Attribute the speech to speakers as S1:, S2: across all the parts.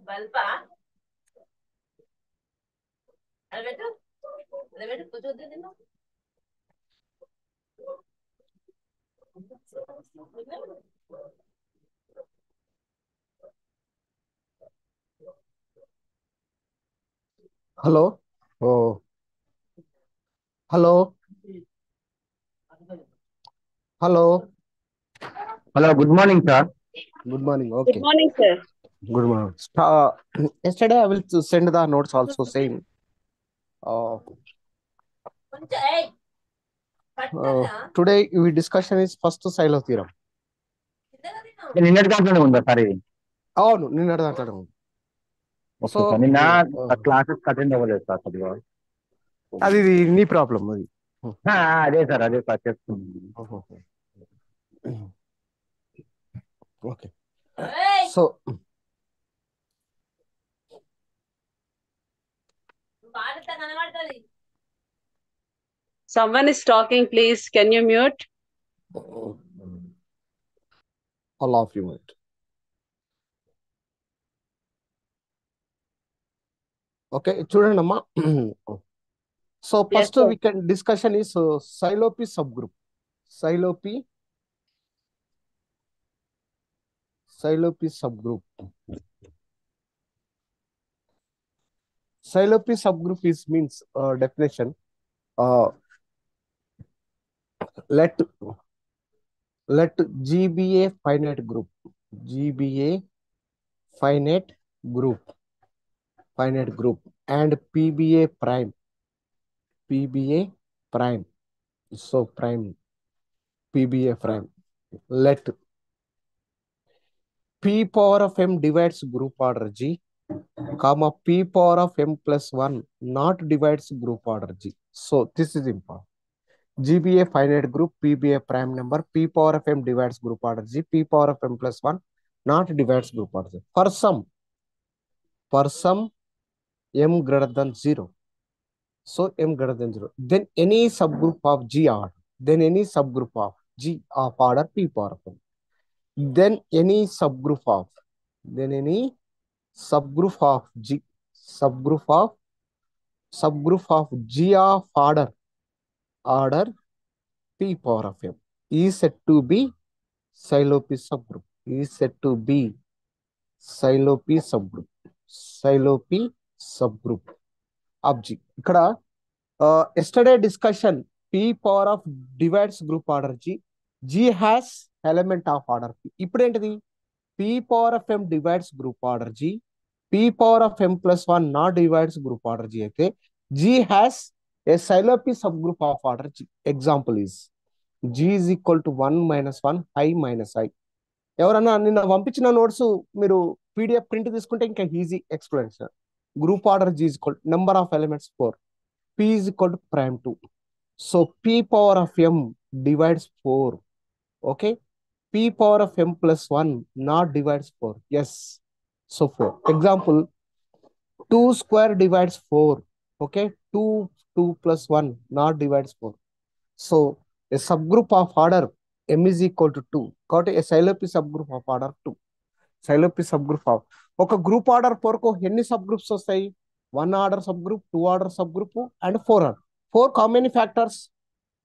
S1: బల్బా అది పెట్టు అది పెట్టు కూర్చోద్దు నిన్ను
S2: హలో ఓ hello hello
S3: Hello, good morning, sir.
S2: Good morning
S4: Good
S2: okay
S4: morning, sir.
S2: Good morning yesterday I will send the notes also saying
S1: కొంచెం ఏయ్ పట్టరా
S2: today we discussion is first silo theorem
S1: చిన్నగా తిను
S3: నేను నిన్నటి దాంట్లోనే ఉందా సార్ ఇది?
S2: అవును నిన్నటి దాంట్లో సో
S3: ఓకే సార్, నిన్న క్లాసెస్ అటెండ్ అవ్వలేదు సార్ కొద్దిగా.
S2: అది నీ ప్రాబ్లం అది
S3: అదే సార్ చెప్తుంది.
S2: ఓకే
S1: ఏయ్
S2: సో
S1: బాగా కనబడుతుంది
S4: Someone is talking, please. Can you mute?
S2: all of you it okay చూడండి అమ్మా so
S4: Yes,
S2: first
S4: sir.
S2: we can discussion is Silopy subgroup Silopy subgroup Silopy subgroup is means definition let G be a finite group finite group and P be a prime so prime P be a prime let P power of m divides group order G comma P power of m plus 1 not divides group order G. So this is important. G be a finite group, P be a prime number, P power of m divides group order G, P power of m plus 1 not divides group order G. For some m greater than 0. So m greater than 0. Then any subgroup of G order. Then any subgroup of G of order P power of m. Then any subgroup of G subgroup of G of order P power of m is said to be Silopy subgroup. Silopy subgroup of G. ఇక్కడ yesterday discussion P power of divides group order G. G has element of order P. ఇప్పుడు ఏంటిది P power of m divides group order G. P power of m plus 1 not divides group order G అయితే G has a Silopy subgroup of order G. Example is G is equal to 1 minus 1 I minus I. ఎవరన్నా నిన్న పంపించిన notes మీరు PDF print తీసుకుంటే ఇంకా easy explanation. Group order G is equal number of elements 4 P is equal to prime 2. So P power of m divides 4. Okay. P power of m plus 1 not divides 4. Yes. So 4. Example 2 square divides 4. Okay. 2 plus 1 not divides 4. So a subgroup of order m is equal to 2. Got a Silopy subgroup of order 2. Silopy subgroup of ఒక group order 4 కు ఎన్ని sub groups వస్తాయి 1 order sub group 2 order sub group and 4 order 4 how many factors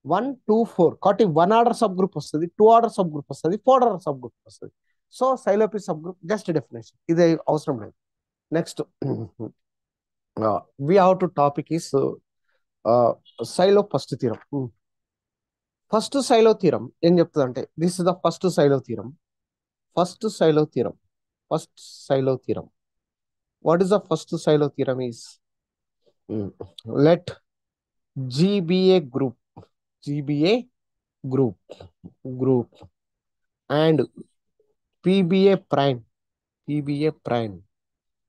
S2: 1 2 4 కాబట్టి 1 order subgroup వస్తుంది 2 order subgroup వస్తుంది 4 order subgroup వస్తుంది so Silopy subgroup just definition ఇది అవసరం లేదు next we have to topic is Sylow first theorem first Sylow theorem ఏం చెప్తుంది అంటే this is the first Sylow theorem what is the first silo theorem is let G be a group and P be a prime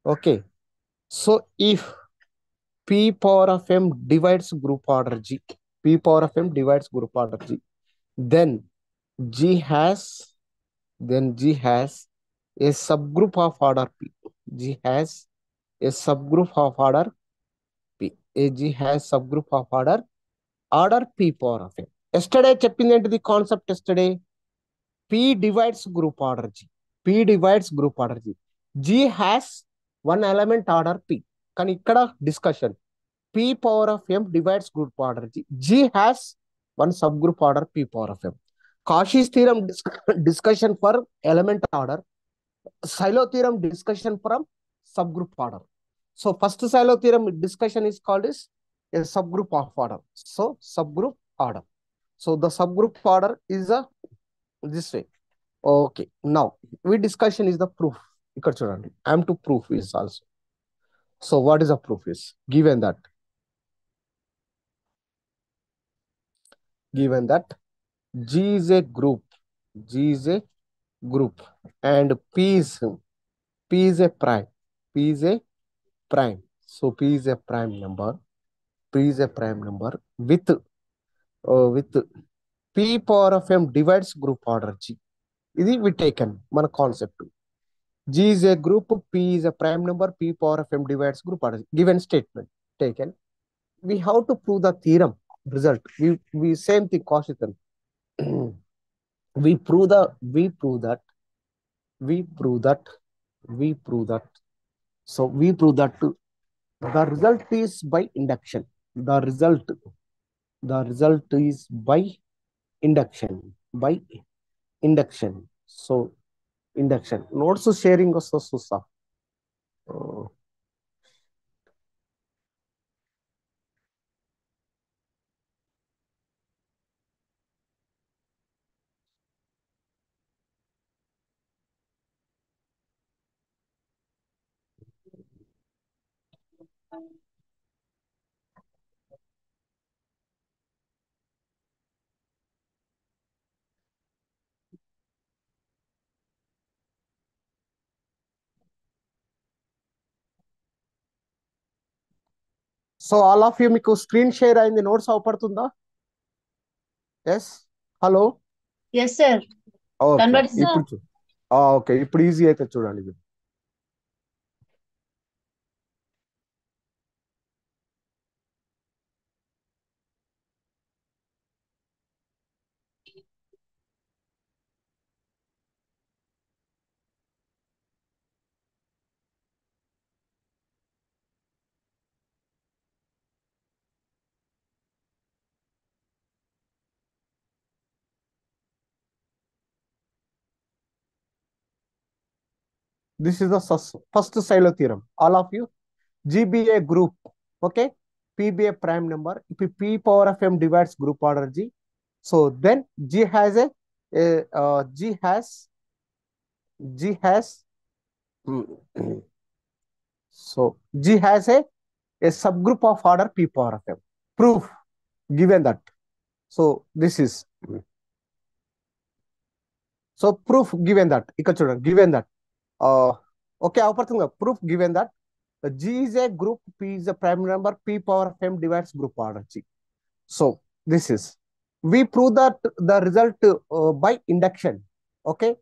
S2: okay so if P power of m divides group order G then G has a subgroup of order P. G has a subgroup of order P. G has subgroup of order P power of m. Yesterday చెప్పింది ఏంటిది concept yesterday P divides group order G. G has one element order P. కానీ ఇక్కడ discussion. P power of M divides group order G. G has one subgroup order P power of M. Cauchy's theorem discussion for element order. Silo theorem discussion from subgroup order. So first Silo theorem discussion is called as a subgroup of order. So subgroup order. So the subgroup order is this way. Okay. Now we discussion is the proof. ఇక్కడ చూడండి. I am to proof is also. So what is a proof is? Given that G is a group, and P is a prime. So P is a prime number. With P power of M divides group order G. This we taken మన concept. G is a group, P is a prime number, P power of M divides group order. Given statement taken. We have to prove the theorem result. We same thing Cauchy theorem. we prove that. So we prove that the result is by induction. The result is by induction. So induction. Notes sharing also susa. So all of you మీకు screen share అయింది notes అవపడుతుందా? Yes hello
S1: yes sir
S2: okay
S1: converts
S2: ఇప్పుడు okay ఇప్పుడు easy అయితే చూడండి ఇది. This is the first Silo theorem. All of you, G be a group, okay? P be a prime number. If P power of M divides group order G, so then G has so G has a subgroup of order P power of M. Proof given that. So this is so proof given that. ఇక్కడ చూడండి given that. Okay, అవపడుతుంది కదా proof given that G is a group, P is a prime number, P power of M divides group order G. So this is we prove that the result by induction, okay,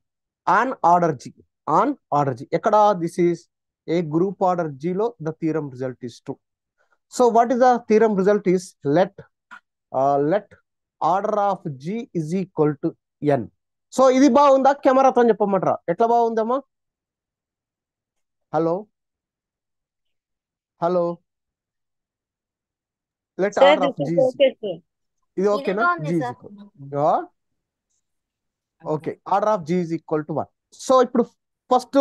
S2: on order G. Ekkada this is a group order G lo the theorem result is true. So what is the theorem result is let order of G is equal to n. So ఇది బాగుందా కెమెరాతో చెప్పమంటారా ఎట్లా బాగుందమ్మా? Hello let order of G ఇది ఓకేనా? G is equal okay, order of G is equal to 1. So ఇప్పుడు first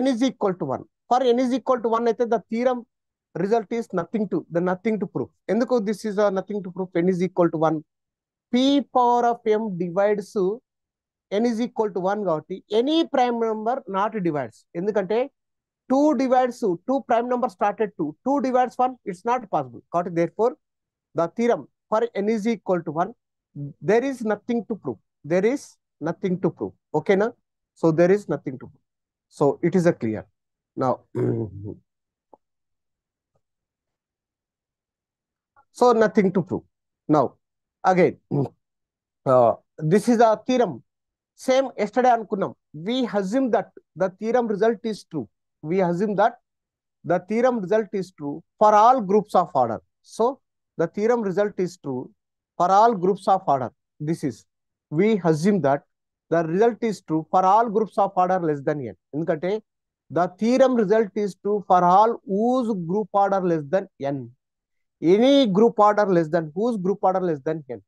S2: n is equal to 1. For n is equal to 1 అయితే the theorem result is nothing to prove. ఎందుకు this is nothing to prove? N is equal to 1. P power of M divides n is equal to 1 కాబట్టి any prime number not divides. ఎందుకంటే 2 prime number started 2 divides 1, it's not possible. కాబట్టి therefore the theorem for n is equal to 1, there is nothing to prove. Okay na? So there is nothing to prove. So it is a clear. Now so nothing to prove. Now again this is a theorem. Same yesterday అనుకున్నాం. We assume that the theorem result is true. The theorem result is true for all groups of order. So the theorem result is true for all groups of order. This is we assume that the result is true for all groups of order less than n. ఎందుకంటే The theorem result is true for all whose group order less than n. Any group order less than whose group order less than n.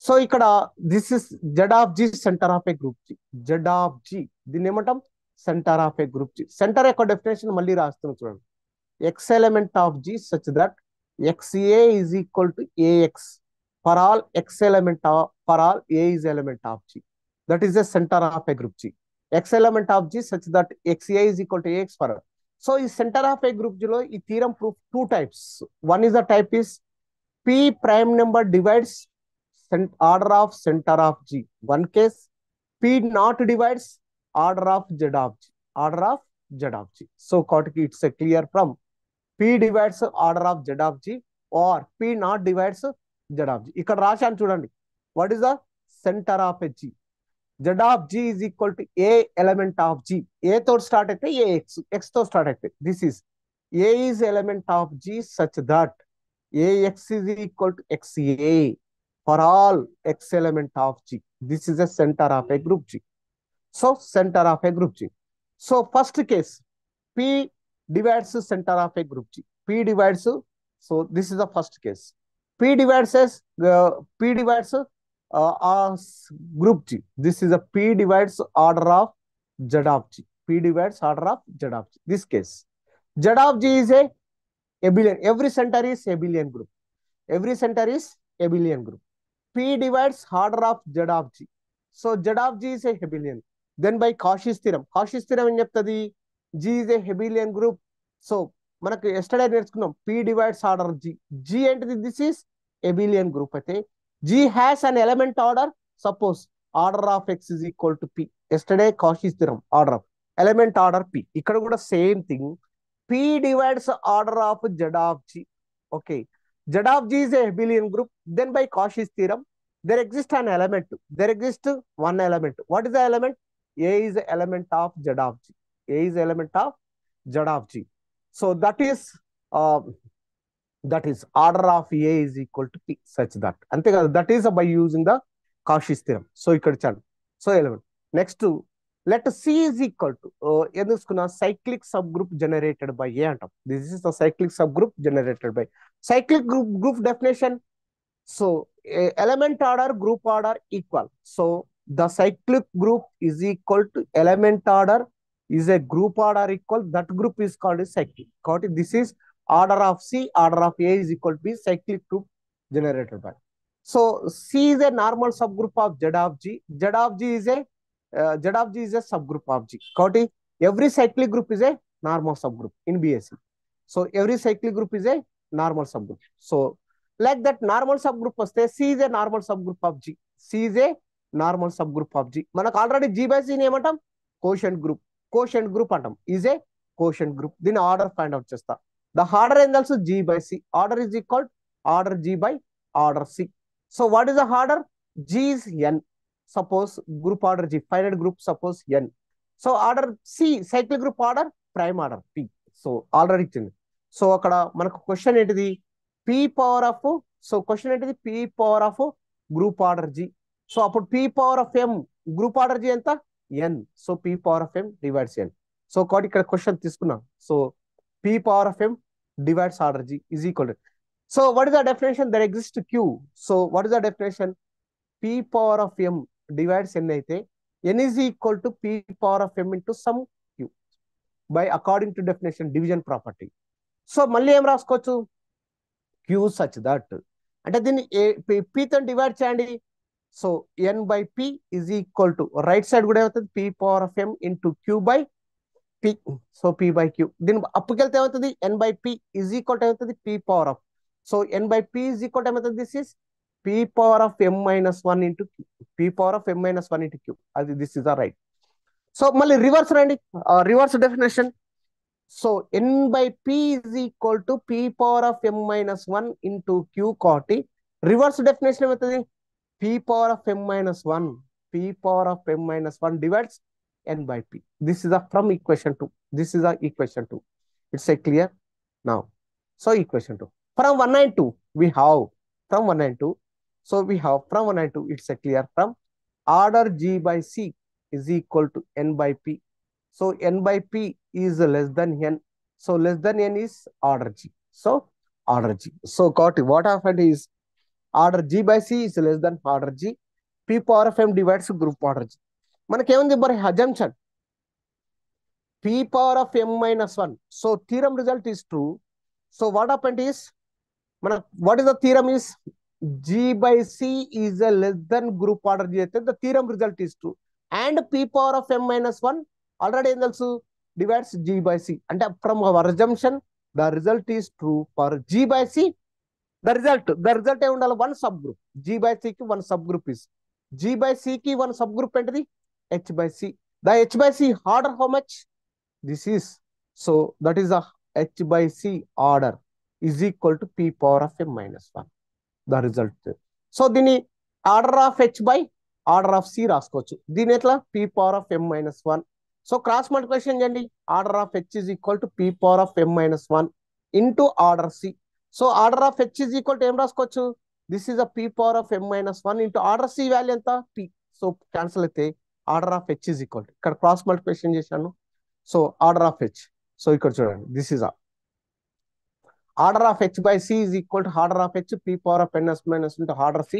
S2: So ఇక్కడ this is Z of G center of a group G. Z of G దీన్ని ఏమంటాం? Center of a group G. Center యొక్క definition మళ్ళీ రాస్తున్నాం చూడండి. X element of G such that xa is equal to AX for all x element for all a is element of G. That is a center of a group G. X element of G such that xa is equal to AX for all. So ఈ centre of a group జిలో ఈ theorem proof two types. One is the type is p prime number divides order of center of G. One case, P not divides order of Z of G. Order of Z of G. So, it's a clear from P divides order of Z of G or P not divides Z of G. ఇక్కడ రాశాను చూడండి. What is the center of a G? Z of G is equal to A element of G. A తో start అయితే AX, X తో start అయితే. This is A is element of G such that AX is equal to XA. For all X element of G. This is a center of a group G. So, center of a group G. So, first case, P divides center of a group G. P divides, so this is the first case. P divides group G. This is a P divides order of Z of G. P divides order of Z of G. This case. Z of G is a abelian. Every center is abelian group. Every center is abelian group. P divides order of Z of G. So Z of G is a abelian. Then by Cauchy's theorem ఏం చెప్తుంది? G is a abelian group. So మనకు yesterday నేర్చుకున్నాం P divides order G. G ఏంటిది? This is abelian group అయితే G has an element order. Suppose order of X is equal to P. Yesterday Cauchy's theorem order of element order P. ఇక్కడ కూడా same thing. P divides order of Z of G. Okay. Z of G is a abelian group. Then by Cauchy's theorem, there exists an element. There exists one element. What is the element? A is the element of Z of G. A is the element of Z of G. So that is order of A is equal to P such that. Ante kada, that is by using the Cauchy's theorem. So ikkada chadu. So element. Next, let C is equal to cyclic subgroup generated by A antam. This is the cyclic subgroup generated by cyclic group definition. So element order, group order equal. So the cyclic group is equal to element order is a group order equal. That group is called a cyclic. This is order of C, order of A is equal to B, cyclic group generated by. So C is a normal subgroup of Z of G. Z of G is a subgroup of G. Every cyclic group is a normal subgroup in BSc. So every cyclic group is a normal subgroup. So like that normal subgroup vaste C is a normal subgroup of G. C is a normal subgroup of G. Manaku already G by C ni emantam? Quotient group. Quotient group antam. Is a quotient group. Din order find out chesta. The order is also G by C. Order is equal order G by order C. So what is the order? G is N. Suppose group order G, finite group suppose N. So order C, cyclic group order, prime order P. So already ichindi. So akkada manaku question entidi? P power of, so question entidi? P power of group order G. So appudu P power of M, group order G enta? N. So P power of M divides N. So ikkada question తీసుకున్నాం. So P power of M divides order G is equal to. So what is the definition? There exists Q. So what is the definition? P power of M divides N అయితే N is equal to P power of M into some Q by according to definition division property. So మళ్ళీ ఏం రాసుకోవచ్చు? Q such that అంటే దీన్ని P తో divide చేయండి. So N by P is equal to right side కూడా ఏమవుతుంది? P power of M into Q by P. So P by Q. దీని అప్పుకెళ్తే ఏమవుతుంది? N by P is equal to ఏమవుతుంది? P power of. So N by P is equal to ఏమవుతుంది? This is P power of M minus 1 into Q. P power of M minus 1 into Q. This is the right. So, mali reverse randi. Reverse definition. So, N by P is equal to P power of M minus 1 into Q coti. Reverse definition ematadi? P power of M minus 1. P power of M minus 1 divides N by P. This is from equation 2. This is equation 2. It's a clear now. So, equation 2. From 1 and 2, we have from 1 and 2. So we have from 1 and 2, it's a clear from order G by C is equal to N by P. So n by p is less than n. So less than n is order G. So order G. So what happened is order G by C is less than order G. P power of m divides group order G. మనకేముంది మరి assumption p power of m minus 1. So theorem result is true. So what happened is what is the theorem is G by C is a less than group order G. The theorem result is true. And p power of m minus 1 already also divides G by C. And from our assumption, the result is true for G by C. The result is one subgroup. G by C ki one subgroup is. G by C ki one subgroup entity H by C. The H by C order how much? This is. So that is a H by C order is equal to p power of m minus 1. The result. So దీని order of H by order of C రాసుకోవచ్చు. దీని ఎట్లా p power of m minus 1. So cross multiplication చేయండి. Order of H is equal to p power of m minus 1 into order C. So order of H is equal to ఏం రాసుకోవచ్చు? This is a p power of m minus 1 into order C value ఎంత? p. So cancel అయితే order of H is equal to ఇక్కడ cross multiplication చేశాను. So order of H. So ఇక్కడ చూడండి. This is a order of H by C is equal to order of H p power of n minus into order C.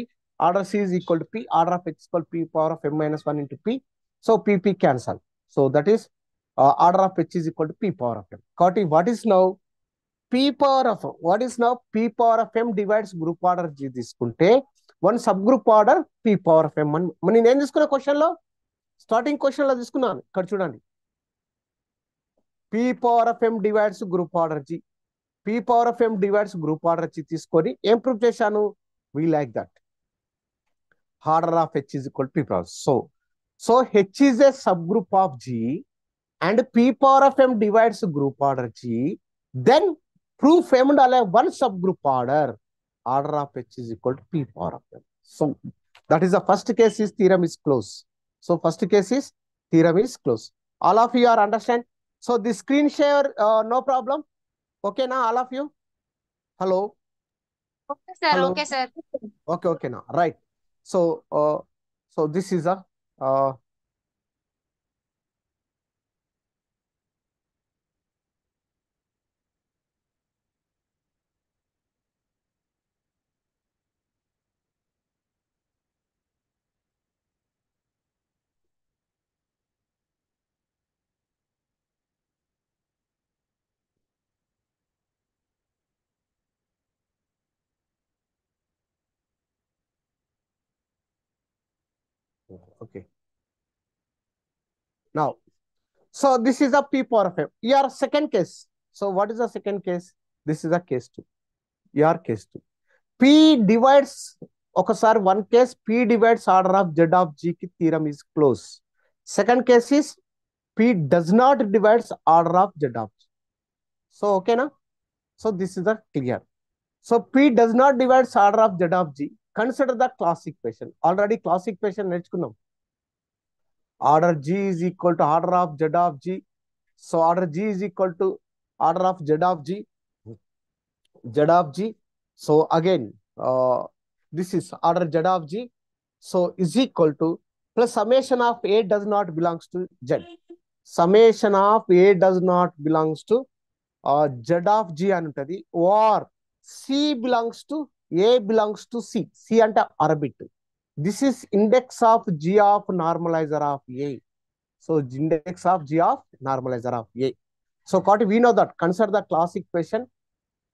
S2: Order C is equal to p. Order of H is equal to p power of m minus 1 into p. So p cancel. So that is order of H is equal to p power of m. What is now p power of m divides group order G తీసుకుంటే one subgroup order p power of m. నేను ఏం తీసుకున్నా question లో starting question లో తీసుకున్నాను. ఇక్కడ చూడండి p power of m divides group order G. p power of m divides group order G తీసుకొని ఏం ప్రూవ్ చేశాను? We like that. Order of H is equal to p power. So H is a subgroup of G and p power of m divides group order G. Then proof m and one subgroup order. Order of H is equal to p power of m. So that is the first case is theorem is closed. So first case is theorem is closed. All of you are understand? So the screen share, no problem. Okay now, all of you? Hello?
S5: Okay, sir.
S2: Hello?
S5: Okay, sir.
S2: Okay now. Right. So this is a okay. Now, so this is a p power of m. Your second case. So what is the second case? This is a case 2. Your case 2. P divides, okay sir, one case P divides order of Z of G ki theorem is closed. Second case is P does not divides order of Z of G. So okay na? So this is the clear. So P does not divides order of Z of G. Consider the class equation. Already class equation నేర్చుకున్నాం. Order G is equal to order of Z of G. So order G is equal to order of Z of G. Z of G. So again, this is order Z of G. So is equal to plus summation of A does not belongs to Z. Summation of A does not belongs to Z of G anutadi, or C belongs to A belongs to C. C ante orbit. This is index of G of normalizer of A. So index of G of normalizer of A. So we know that consider the class equation.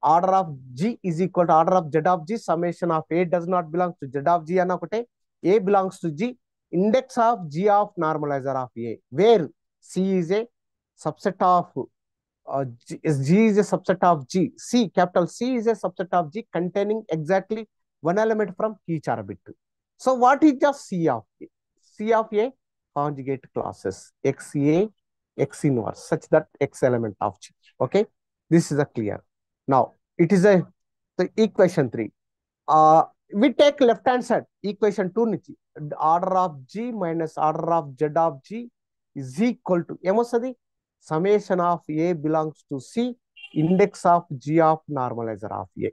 S2: Order of G is equal to order of Z of G. Summation of A does not belong to Z of G anakute. A belongs to G. Index of G of normalizer of A, where C is a subset of G is a subset of G. C, capital C is a subset of G containing exactly one element from each orbit. So what is the C of A? C of A conjugate classes XA, X inverse, such that X element of G. Okay, this is a clear. Now it is the equation 3. We take left hand side equation 2 నుంచి order of G minus order of Z of G is equal to ఏమొస్తుంది? Summation of A belongs to C, index of G of normalizer of A.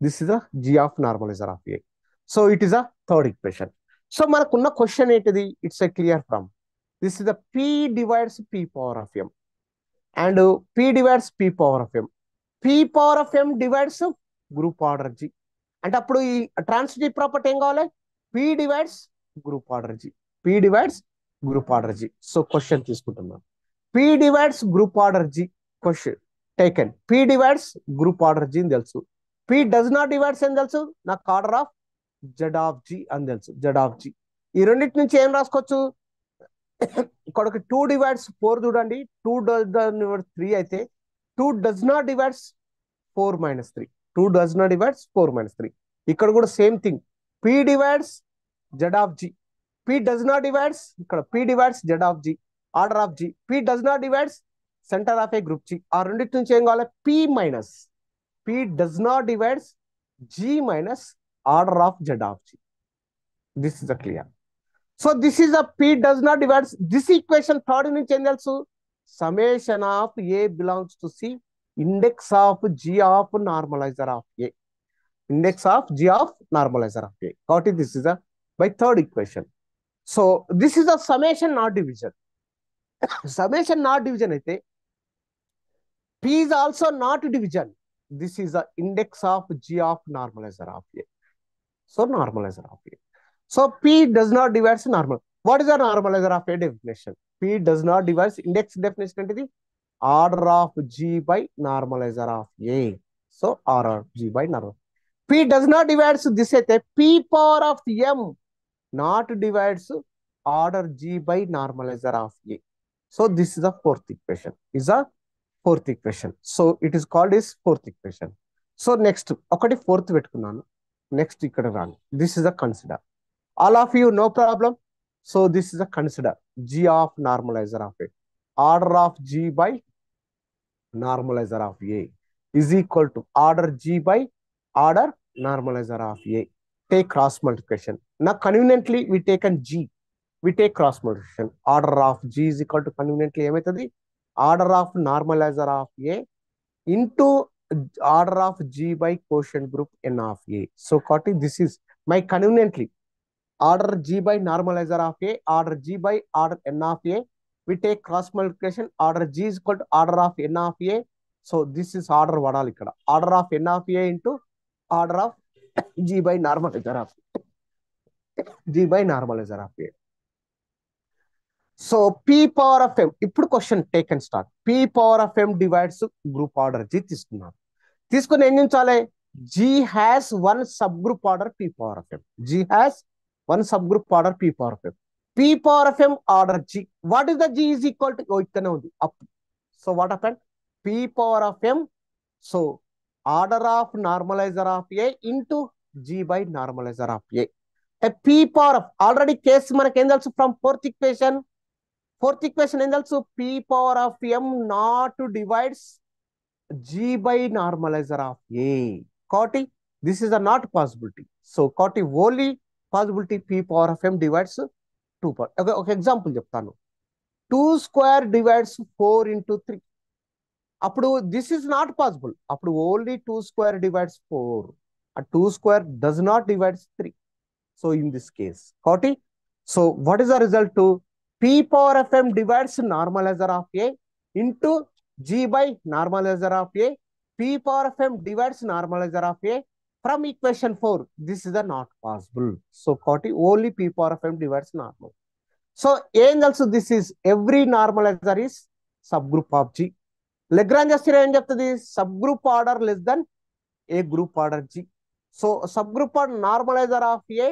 S2: This is a G of normalizer of A. So it is a third equation. So manakuన్న question ఏంటిది? It's a clear from This is the P divides P power of M. And P divides P power of M. P power of M divides group order G. అంటే అప్పుడు ఈ transitive property ఏం కావాలి? P divides group order G. P divides group order G. So question తీసుకుంటున్నాం. P divides group order G. Question taken. P divides group order G అని తెలుసు. P does not divides అని తెలుసు. నాకు order of Z of G అని తెలుసు. Z of G. ఈ రెండింటి నుంచి ఏం రాసుకోవచ్చు? ఇక్కడ ఒక 2 divides 4 చూడండి. 2 does not 3 అయితే 2 does not divides 4 minus 3. 2 does not divides 4 minus 3. ఇక్కడ కూడా same thing. P divides Z of G. P does not divides ఇక్కడ P divides Z of G. Order of G. P does not divides center of a group G. ఆ రెండింటి నుంచి ఏం కావాలి? P minus. P does not divides G minus order of Z of G. This is a clear. So this is a P does not divides. This equation third నుంచి ఏం తెలుసు? Summation of A belongs to C. Index of G of normalizer of A. Index of G of normalizer of A. Got it? This is a by third equation. So this is a summation not division. Summation not division అయితే P is also not division. This is the index of G of normalizer of A. So normalizer of A. So P does not divides normal. What is the normalizer of A definition? P does not divides index definition అంటే order of G by normalizer of A. So order of G by normal. P does not divides this అయితే P power of M not divides order G by normalizer of A. So this is the fourth equation. Is a fourth equation. So it is called as fourth equation. So next ఒకటి fourth పెట్టుకున్నాను. Next ఇక్కడ రాను. This is a consider. All of you, no problem. So this is a consider G of normalizer of A. Order of G by normalizer of A is equal to order G by order normalizer of A. Take cross multiplication. Now conveniently we taken G. We take cross multiplication. Order of G is equal to conveniently ఏమైతుంది? Order of normalizer of A into order of G by quotient group N of A. So Koti, this is my conveniently. Order G by normalizer of A, order G by order N of A. We take cross multiplication. Order G is equal to order of N of A. So this is order vadali ikkada. Order of N of A into order of G by normalizer of G by normalizer of A. So P power of M. ఇప్పుడు question take and start. P power of M divides group order G తీసుకున్నాను. తీసుకుని ఏం చేయాలి? G has one subgroup order P power of M. G has one subgroup order P power of M. P power of M order G. What is the G is equal to? Oh, ikkane undi. Up. So what happened? P power of M. So order of normalizer of A into G by normalizer of A. A P power of already case మనకి ఏం తెలుసు from fourth equation. Fourth equation ఏం తెలుసు? P power of M not divides G by normalizer of A. Caught? This is a not possibility. So caught only possibility P power of M divides 2 power. Okay, example చెప్తాను. 2 square divides 4 into 3. అప్పుడు this is not possible. అప్పుడు only 2 square divides 4. A 2 square does not divides 3. So in this case, caught? So what is the result to P power of M divides normalizer of A into G by normalizer of A. P power of M divides normalizer of A. From equation 4, this is not possible. So caught only P power of M divides normal. So also this is every normalizer is subgroup of G. Lagrange theorem ఏం చెప్తుంది? Subgroup order less than A group order G. So subgroup order normalizer of A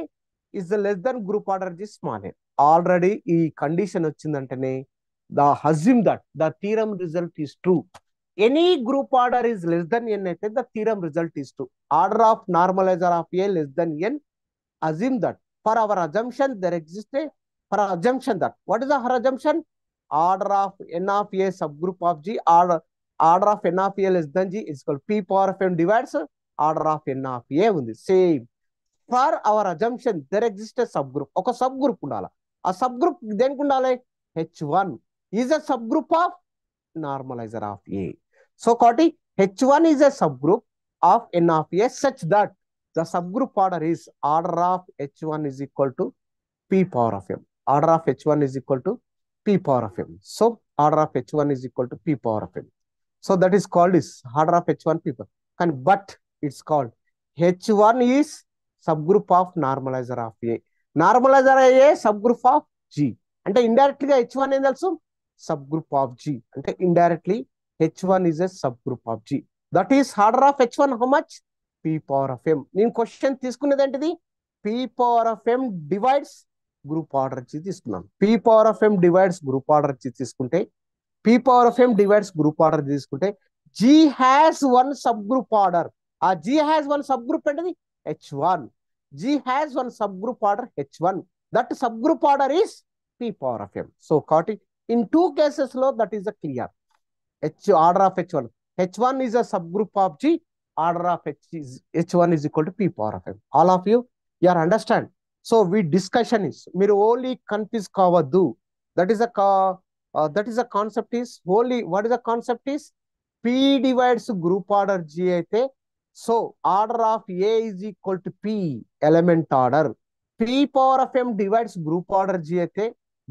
S2: is less than group order G small a. Already ఈ condition వచ్చిందంటేనే the assume that the theorem result is true. Any group order is less than n అయితే the theorem result is true. Order of normalizer of A less than n. Assume that for our assumption there exists a for our assumption that what is our assumption? Order of n of A subgroup of G. Order of n of A less than G is equal P power of M divides order of n of A ఉంది. Same. For our assumption there exists a subgroup. ఒక subgroup ఉండాలి. ఆ subgroup దేనికి ఉండాలి? H1 is a subgroup of normalizer of A. So Koti, H1 is a subgroup of N of A such that the subgroup order is order of H1 is equal to P power of M. Order of H1 is equal to P power of m. So order of H1 is equal to P power of m. So that is called is order of H1 P power. And but it's called H1 is subgroup of normalizer of A. Normalizer A subgroup of G. And indirectly H1 is also subgroup of G. And indirectly H1 is a subgroup of G. That is order of H1 how much? P power of m. నేను question తీసుకునేది ఏంటిది? P power of m divides group order వచ్చి తీసుకున్నాను. P power of m divides group order వచ్చి తీసుకుంటే P power of m divides group order తీసుకుంటే G has one subgroup order. ఆ G has one subgroup ఏంటిది? H1. G has one subgroup order H1. That subgroup order is P power of m. So కాబట్టి in two cases లో that is a clear. Order of H1. H1 is a subgroup of G. Order of H1 is equal to P power of m. All of you are understand. So we discussion is మీరు only confuse కావద్దు. That is a concept is only what is the concept is P divides group order G అయితే so order of A is equal to P element order. P power of m divides group order G అయితే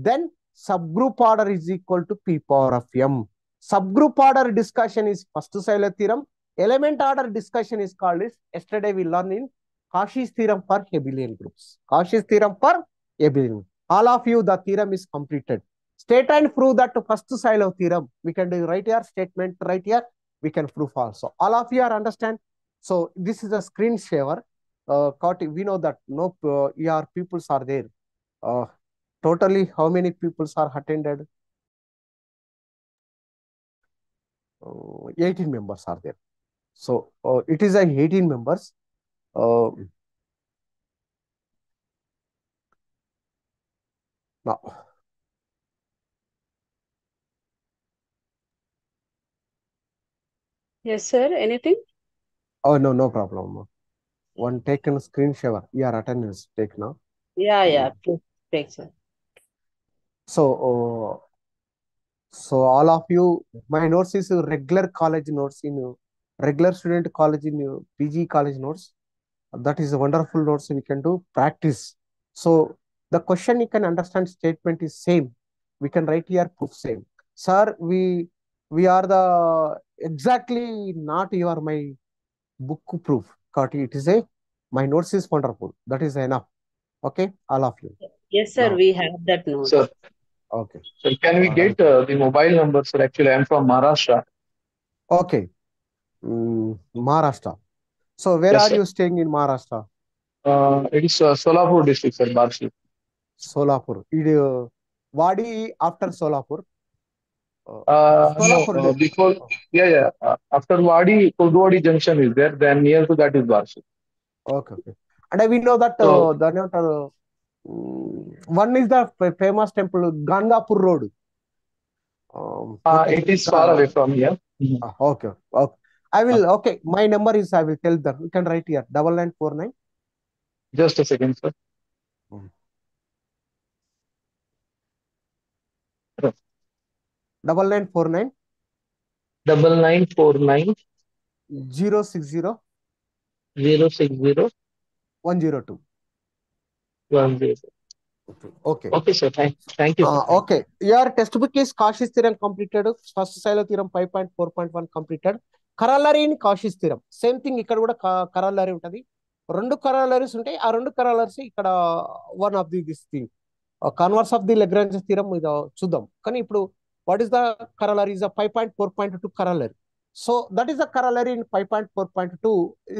S2: then subgroup order is equal to P power of m. Subgroup order discussion is first Euler theorem. Element order discussion is called is yesterday we learned in Cauchy's theorem for abelian groups. Cauchy's theorem for abelian. All of you, the theorem is completed. State and prove that first Euler theorem. We can do right here statement, right here. We can prove also. All of you are understand. So this is a screen saver. We know that no your peoples are there. Totally, how many peoples are attended? 18 members are there. So it is a 18 members. Now,
S4: Yes, sir. Anything?
S2: oh no problem. One taken screen saver. Your attendance take now.
S4: Yeah. Please take, sir.
S2: So all of you, my notes is regular college notes in regular student college in PG college notes. That is a wonderful notes we can do practice. So the question you can understand statement is same. We can write here proof same. Sir, we are the exactly not you are my book proof. It is a my notes is wonderful. That is enough. Okay, all of you.
S4: Yes, sir.
S2: Now,
S4: We have that note.
S3: Sir,
S2: okay.
S3: sir, can we get the mobile number, sir? Actually, I'm from Maharashtra.
S2: Okay. Maharashtra. So where
S3: Yes,
S2: are
S3: sir.
S2: you staying in Maharashtra?
S3: It is Solapur district, sir, Barshi.
S2: Solapur. Wadi after Solapur.
S3: No,
S2: Solapur.
S3: before, after Wadi, Kudwadi junction is there, then near to that is Barshi.
S2: Okay. And we know that
S3: So,
S2: one is the famous temple, Gangapur Road.
S3: it is far away from here.
S2: Okay. I will, okay. My number is, I will tell them. You can write here, 9949.
S3: Just a second, sir.
S2: 9949
S3: 9949
S2: 060
S3: 060
S2: 102.
S3: 10.
S2: Okay.
S3: Okay, sir. Thank you. Sir.
S2: Okay. Your textbook is Cauchy's theorem completed. First Euler theorem 5.4.1 completed. Corollary in Cauchy's theorem. Same thing ఇక్కడ కూడా corollary ఉంటది. రెండు corollaries ఉంటాయి. ఆ రెండు corollaries ఇక్కడ one of this thing. Converse of the Lagrange theorem ఇది చూద్దాం. కానీ ఇప్పుడు what is the corollary is a 5.4.2 corollary. So that is a corollary in 5.4.2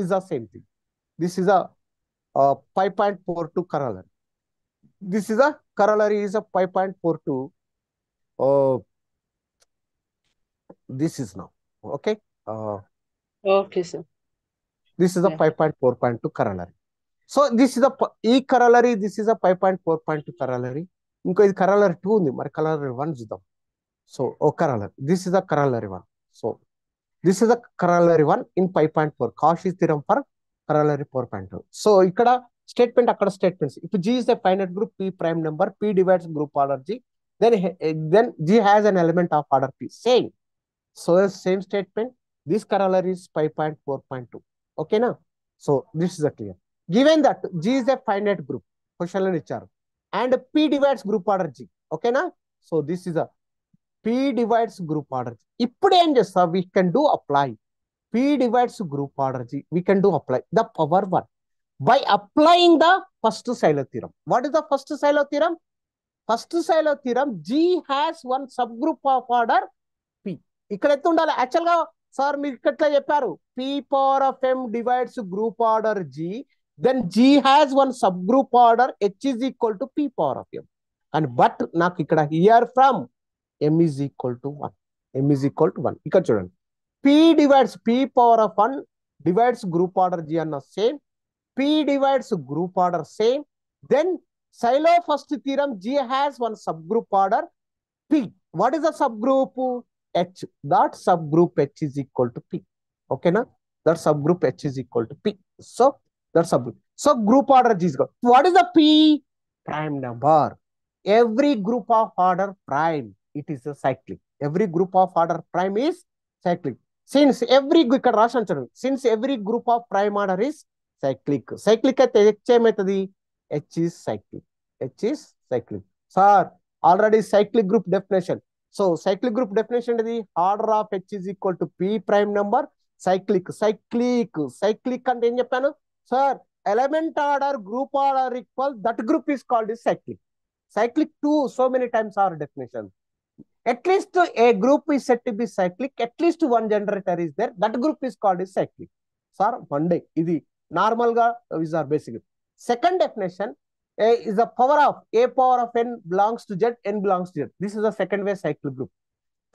S2: is the same thing. This is a 5.42 corollary. This is a corollary is a 5.42. This is now. Okay.
S4: Okay, sir.
S2: This is a 5.4.2 corollary. So this is a corollary. This is a 5.4.2 corollary. ఇంకో ఇది corollary 2 ఉంది. మరి corollary 1 చూద్దాం. So corollary. This is a corollary 1. So this is a corollary 1 in 5.4. Cauchy's theorem for corollary 4.2. So ఇక్కడ statement అక్కడ statements. If G is a finite group, P prime number, P divides group order G, then G has an element of order P. Same. So same statement. This corollary is 5.4.2. Okay now. So this is a clear. Given that G is a finite group, question ఇచ్చారు, and P divides group order G. Okay now. So this is a P divides group order. ఇప్పుడు ఏం చేస్తా? We can do apply. P divides group order G. We can do apply the power one by applying the first Silo theorem. What is the first Silo theorem? First Silo theorem, G has one subgroup of order P. ఇక్కడ ఎత్తు ఉండాలి. యాక్చువల్గా sir మీరు ఇట్లా చెప్పారు, P power of M divides group order G, then G has one subgroup order H is equal to P power of M. And but నాకు ఇక్కడ here from M is equal to 1. M is equal to 1. ఇక్కడ చూడండి, P divides P power of 1 divides group order G అన్న same, P divides group order same, then Silo first theorem, G has one subgroup order P. What is the subgroup? H. That subgroup H is equal to P. Okay, na? That subgroup H is equal to P. So that subgroup. So group order G is equal. What is the P? Prime number. Every group of order prime, it is a cyclic. Every group of order prime is cyclic. Since every since every group of prime order is cyclic. Cyclic అయితే H ఏమవుతుంది? H is cyclic. H is cyclic. Sir, already cyclic group definition. So cyclic group definition is the order of H is equal to P prime number cyclic. Cyclic అంటే ఏం చెప్పాను? Sir, element order group order equal, that group is called is cyclic. Cyclic 2 so many times our definition. At least a group is said to be cyclic. At least one generator is there. That group is called is cyclic. Sir, one day. This normal ga is our basic. Second definition, A is the power of A power of N belongs to Z, N belongs to Z. This is the second way cyclic group.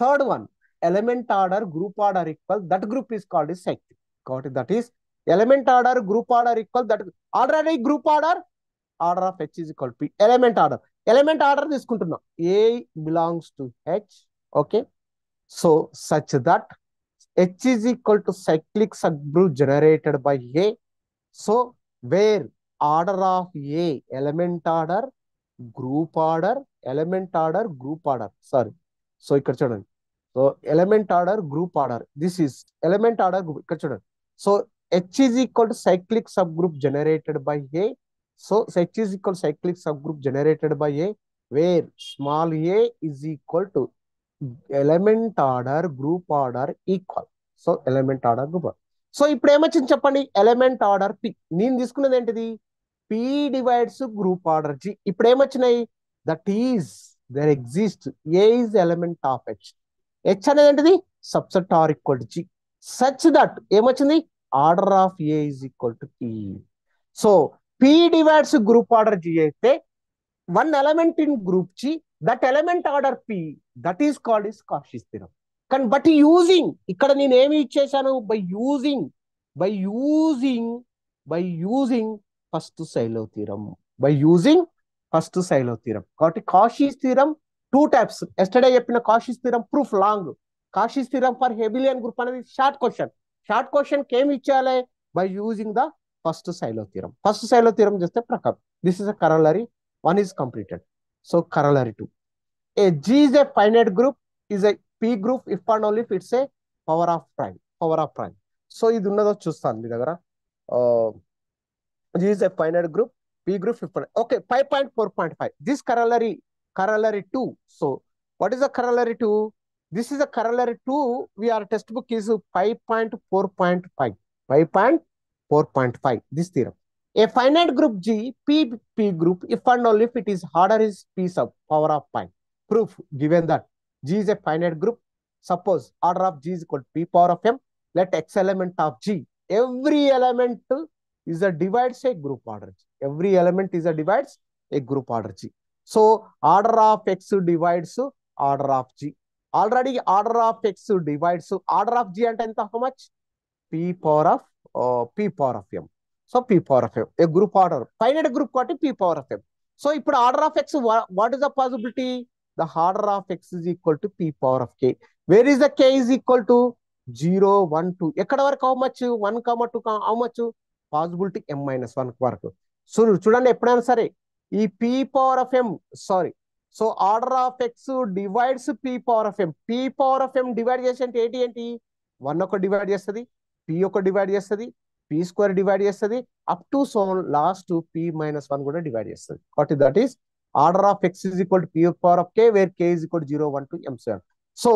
S2: Third one, element order group order equal. That group is called is cyclic. Got it? That is element order group order equal. That already group order of H is equal to P. Element order తీసుకుంటున్నాం. A belongs to H. Okay. So such that H is equal to cyclic subgroup generated by A. So where order of A, element order, group order, element order, group order. Sorry. So ఇక్కడ చూడండి. So element order, group order. This is element order group. ఇక్కడ చూడండి. So H is equal to cyclic subgroup generated by A. So H is equal to cyclic subgroup generated by A, where small a is equal to element order group order equal. So element order group order. So ఇప్పుడు ఏమొచ్చింది చెప్పండి? Element order P. నేను తీసుకున్నది ఏంటిది? P divides group order G. ఇప్పుడు ఏమొచ్చినాయి? That is there exist A is element of H. H అనేది ఏంటిది? Subset or equal to G. Such that ఏమొచ్చింది? Order of A is equal to P. So P divides group order G అయితే one element in group G, that element order P, that is called is Cauchy's theorem. Can but using ఇక్కడ నేను ఏమి ఇచ్చేసాను? by using first Silo theorem. By using first Silo theorem. కాబట్టి Cauchy's theorem two types. Yesterday చెప్పిన Cauchy's theorem proof long. Cauchy's theorem for Abelian group అనేది short question. Short question కి ఏమి ఇచ్చేయాలి? By using the first Silo theorem. First Silo theorem చేస్తే ప్రకారం. This is a corollary. One is completed. So corollary 2. A G is a finite group, is a P group if and only if it's a power of prime. So ఇది ఉన్నదో చూస్తాను మీ దగ్గర. G is a finite group, P group if and okay, 5.4.5. This corollary 2. So what is the corollary 2? This is a corollary 2. Our textbook is 5.4.5. 5.4.5. This theorem. A finite group G, P group, if and only if it is order is P sub power of pi. Proof given that G is a finite group. Suppose order of G is equal to P power of M. Let X element of G. Every element is a divides a group order G. Every element is a divides a group order G. So order of X divides order of G. Already order of X divides order of G and how much? P power of M. So P power of M, a group order, finite group got P power of M. So if order of X, what is the possibility? The order of X is equal to P power of K. Where is the K is equal to 0, 1, 2. ఎక్కడ వరకు how much? 1, 2, how much? Possibility M minus 1 వరకు. So చూడండి ఎప్పుడైనా సరే ఈ P power of M, sorry. So order of X divides P power of M. P power of M divide చేసి అంటే ఏంటి? 1 ఒక డివైడ్ చేస్తుంది, P ఒక డివైడ్ చేస్తుంది, P square divide చేస్తుంది, up to so last to P minus 1 కూడా divide చేస్తుంది. What is that is Order of x is equal to p power of k, where k is equal to 0, 1 to m7. So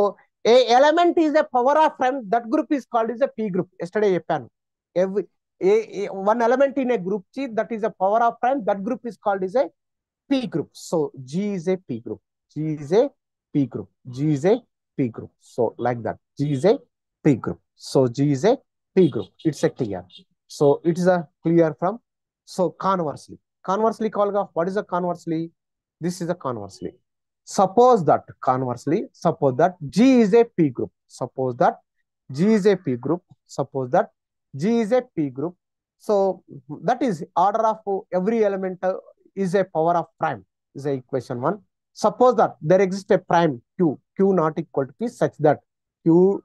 S2: a element is a power of prime. That group is called as a p group. Yesterday చెప్పాను. One element in a group G, that is a power of prime. That group is called as a p group. So G is a p group. G is a p group. G is a p group. So like that. G is a p group. So G is a p group. It's a clear. So it is a clear from. So conversely. Conversely, what is a conversely? This is a conversely. Suppose that G is a p group. Suppose that G is a p group. Suppose that G is a p group. So that is order of every element is a power of prime. Is a equation 1. Suppose that there exists a prime q not equal to p, such that q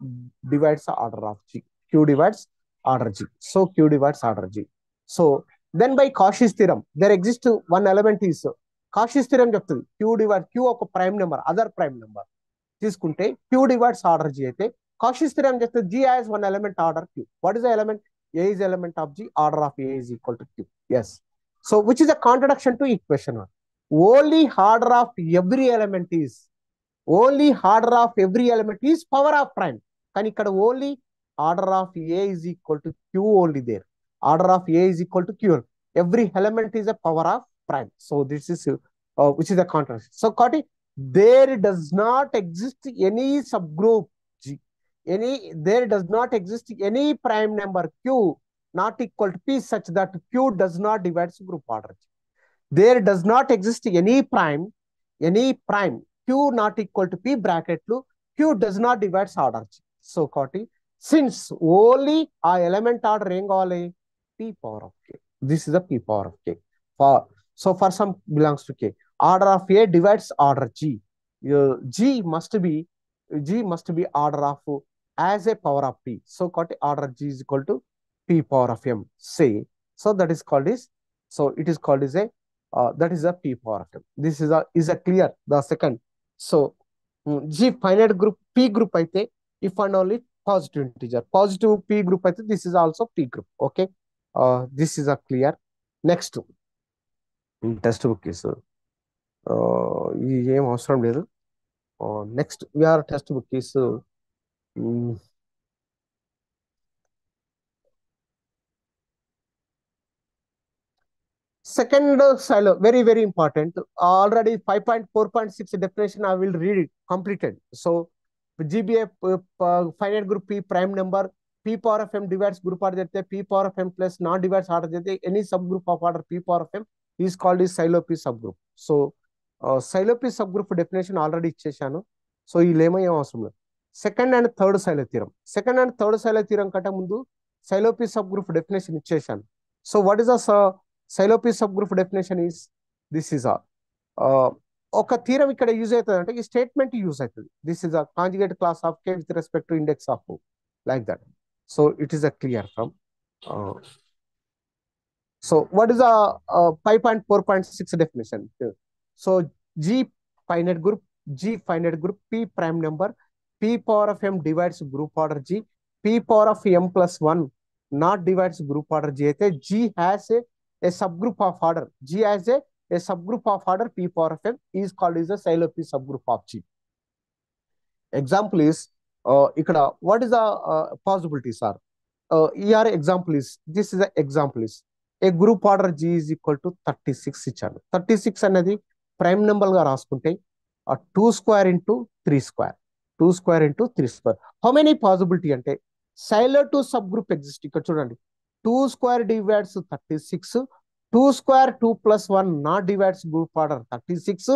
S2: divides the order of G. Q divides order G. So q divides order G. So then by Cauchy's theorem, there exists one element is Cauchy's theorem చెప్తుంది q ఒక prime number, other prime number తీసుకుంటే q divides order G అయితే Cauchy's theorem చెప్తుంది G has one element order q. What is the element? A is element of G, order of A is equal to q. Yes. So which is a contradiction to equation 1. Only order of every element is power of prime. కానీ ఇక్కడ only order of A is equal to q only there. Order of A is equal to q. Every element is a power of prime. So this is which is a contradiction. So Kati, there does not exist any subgroup G. There does not exist any prime number q not equal to p, such that q does not divide group order G. There does not exist any prime q not equal to p bracket q does not divide order G. So Kati, since only a element order ఏం కావాలి? p power of k. This is a p power of k. So for some belongs to k. Order of A divides order G. G must be order of as a power of p. So got order G is equal to p power of m. Say, so that is called is, so it is called as a that is a p power of m. This is a clear. The second. So G finite group p group అయితే if and only positive integer. Positive p group అయితే this is also p group. Okay. This is a clear. Next textbook case ఏం అవసరం లేదు. Next we are textbook case second silo, very very important. Already 5.4.6 definition I will read it completed. So GBA finite group p prime number p power of m divides group order jete p power of m plus not divides order jete any subgroup of order p power of m is called is silo p subgroup. So silo p subgroup definition already ఇచ్చేశాను. So ఈ లేమో ఏం అవసరం లేదు. Second and third Sylow theorem కంటే ముందు Sylow p subgroup definition ఇచ్చేశాను. So what is the Sylow p subgroup definition is this is ఒక థీరం ఇక్కడ యూజ్ అవుతుంది అంటే ఈ స్టేట్మెంట్ యూజ్ అవుతుంది. This is a conjugate class of K with respect to index of like that. So it is a clear from. So what is a 5.4.6 definition? So G finite group P prime number P power of m divides group order G, P power of m plus 1 not divides group order G అయితే G has a subgroup of order. G has a subgroup of order P power of m is called as a silo P subgroup of G. Example is ఇక్కడ what is the possibilities are? Here example is, this is a example is a group order G is equal to 36 ఇచ్చాను. 36 అనేది prime number గా రాసుకుంటే 2 square into 3 square, 2 square into 3 square. How many possibility అంటే Sylow two subgroup exist. ఇక్కడ చూడండి 2 square divides 36, 2 square 2 plus 1 not divides group order 36.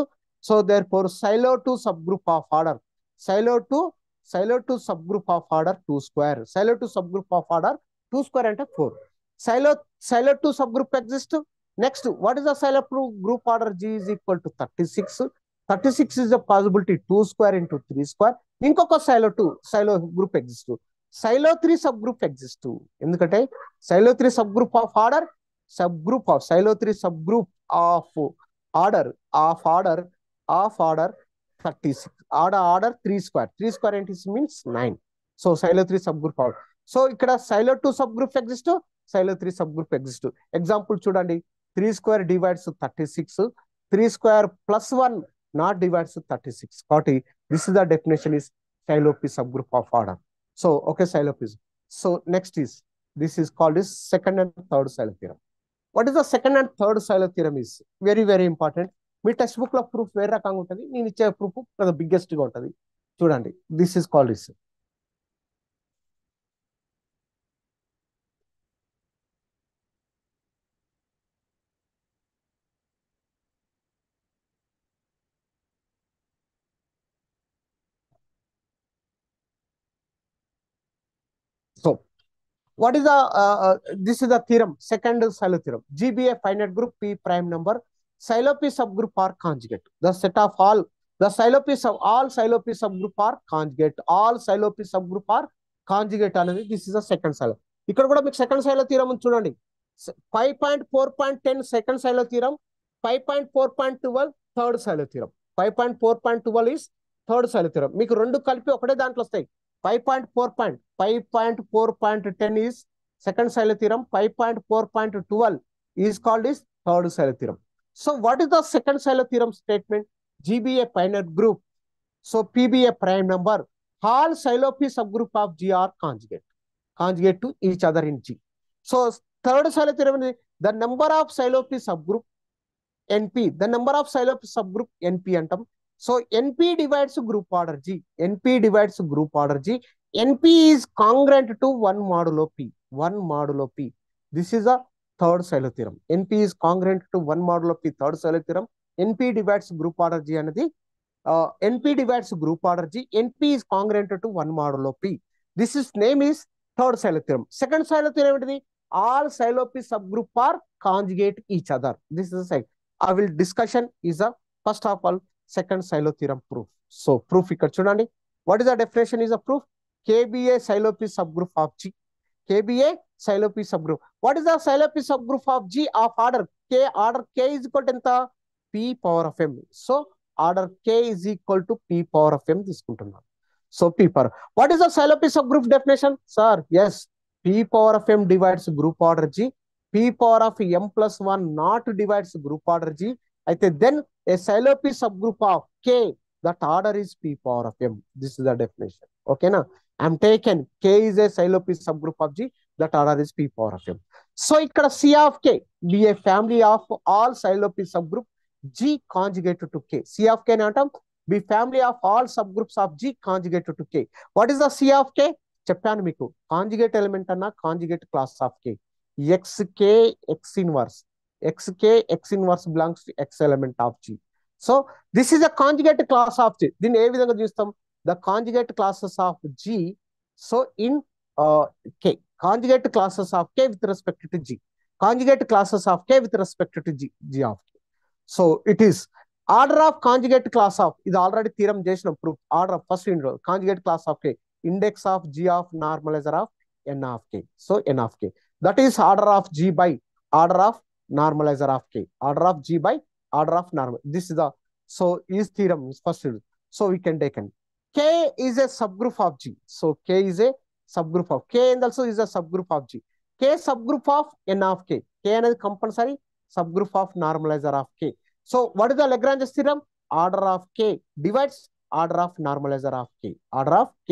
S2: So there four Sylow two subgroup of order, Sylow two subgroup of order 2 square, Sylow two subgroup of order 2 square అంటే 4. Silo 2 subgroup exist. Next, what is the silo group order? G is equal to 36. 36 is the possibility 2 square into 3 square. ఇంకొక silo group exist. Silo 3 subgroup exist. ఎందుకంటే silo 3 subgroup of order, silo 3 subgroup of order 36. Order 3 square. 3 square means 9. So silo 3 subgroup order. So ఇక్కడ silo 2 subgroup exist, silo 3 subgroup exist. Example చూడండి 3 square divides 36, 3 square plus 1 not divides 36. This is the definition is Sylope subgroup of order. So, okay, Sylope. So, next is, this is called as second and third Sylope theorem. What is the second and third Sylope theorem is very, very important. Me textbook లో proof వేరే రకంగా ఉంటుంది, నేను ఇచ్చే proof కొంచెం biggest గా ఉంటుంది. చూడండి, this is called is. So, what is the this is the theorem, second Sylope theorem. G be a finite group, P prime number, Sylope subgroup are conjugate. The set of all the Sylope all Sylope subgroup are conjugate. All Sylope subgroup are conjugate అనేది this is the second Sylope. ఇక్కడ కూడా మీకు second Sylope theorem ఉంది చూడండి. 5.4.10 second Sylope theorem, 5.4.12 third Sylope theorem. 5.4.12 is third Sylope theorem. మీకు రెండు కలిపి ఒకటే దాంట్లో వస్తాయి. 5.4.10 is second Sylope theorem. 5.4.12 is called is third Sylope theorem. So, what is the second Sylope theorem statement? G be a finite group. So, P be a prime number. All Sylope subgroup of G are conjugate to each other in G. So, third Sylope theorem is the number of Sylope subgroup NP. The number of Sylope subgroup NP antam. So, NP divides group order G. NP divides group order G. NP is congruent to 1 modulo P. 1 modulo P. This is a third Sylope theorem. NP is congruent to 1 modulo P. Third Sylope theorem. NP divides group order G anadi. NP divides group order G. NP is congruent to 1 modulo P. This is name is third Sylope theorem. Second Sylope theorem is all Sylope subgroup are conjugate each other. This is the second. I will discussion is a first of all second Sylope theorem proof. So, proof ఇక్కడ చూడండి. What is the definition is a proof? KBA Sylope subgroup of G. KBA Sylope subgroup. What is the Sylope subgroup of G of order K? Order K is equal to ఎంత? P power of M. So, order K is equal to P power of M తీసుకుంటున్నాను. So, P power. What is the Sylope subgroup definition? Sir, yes. P power of M divides group order G. P power of M plus 1 not divides group order G. అయితే then a Sylope subgroup of K, that order is P power of M. This is the definition. Okay, na? I'm taken K is a Sylope subgroup of G, that order is P power of M. So, ఇక్కడ C of K be a family of all Sylope subgroup G conjugate to K. C of K అని అంటాం, be family of all subgroups of G conjugate to K. What is the C of K? చెప్పాను మీకు, conjugate element అన్న conjugate class of K. XK X inverse. XK X inverse belongs to X element of G. So, this is a conjugate class of G. దీన్ని ఏ విధంగా చూస్తాం? The conjugate classes of G. So, in K. Conjugate classes of K with respect to G. Conjugate classes of K with respect to G of K. So, it is order of conjugate class of, ఇది already theorem చేసిన proof. Order of first in conjugate class of K. Index of G of normalizer of N of K. So, N of K. That is order of G by order of normalizer of K. Order of G by order of normal. This is the, so is theorem is first. So, we can take it. K is a subgroup of G. So, K is a subgroup of K and also is a subgroup of G. K subgroup of N of K. K is compulsory subgroup of normalizer of K. So, what is the Lagrange's theorem? Order of K divides order of normalizer of K. Order of K.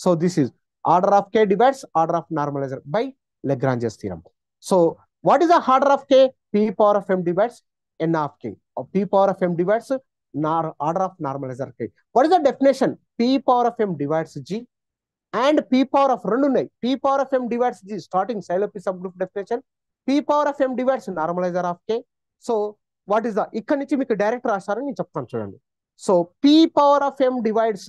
S2: So, this is order of K divides order of normalizer by Lagrange's theorem. So, what is the order of K? P power of M divides N of K. Or P power of M divides order of normalizer K. What is the definition? P power of M divides G and P power of రెండు ఉన్నాయి. P power of M divides G starting Sylope subgroup definition. P power of M divides normalizer of K. So, what is the, ఇక్కడ నుంచి మీకు direct రాస్తారని నేను చెప్తాను చూడండి. So, P power of M divides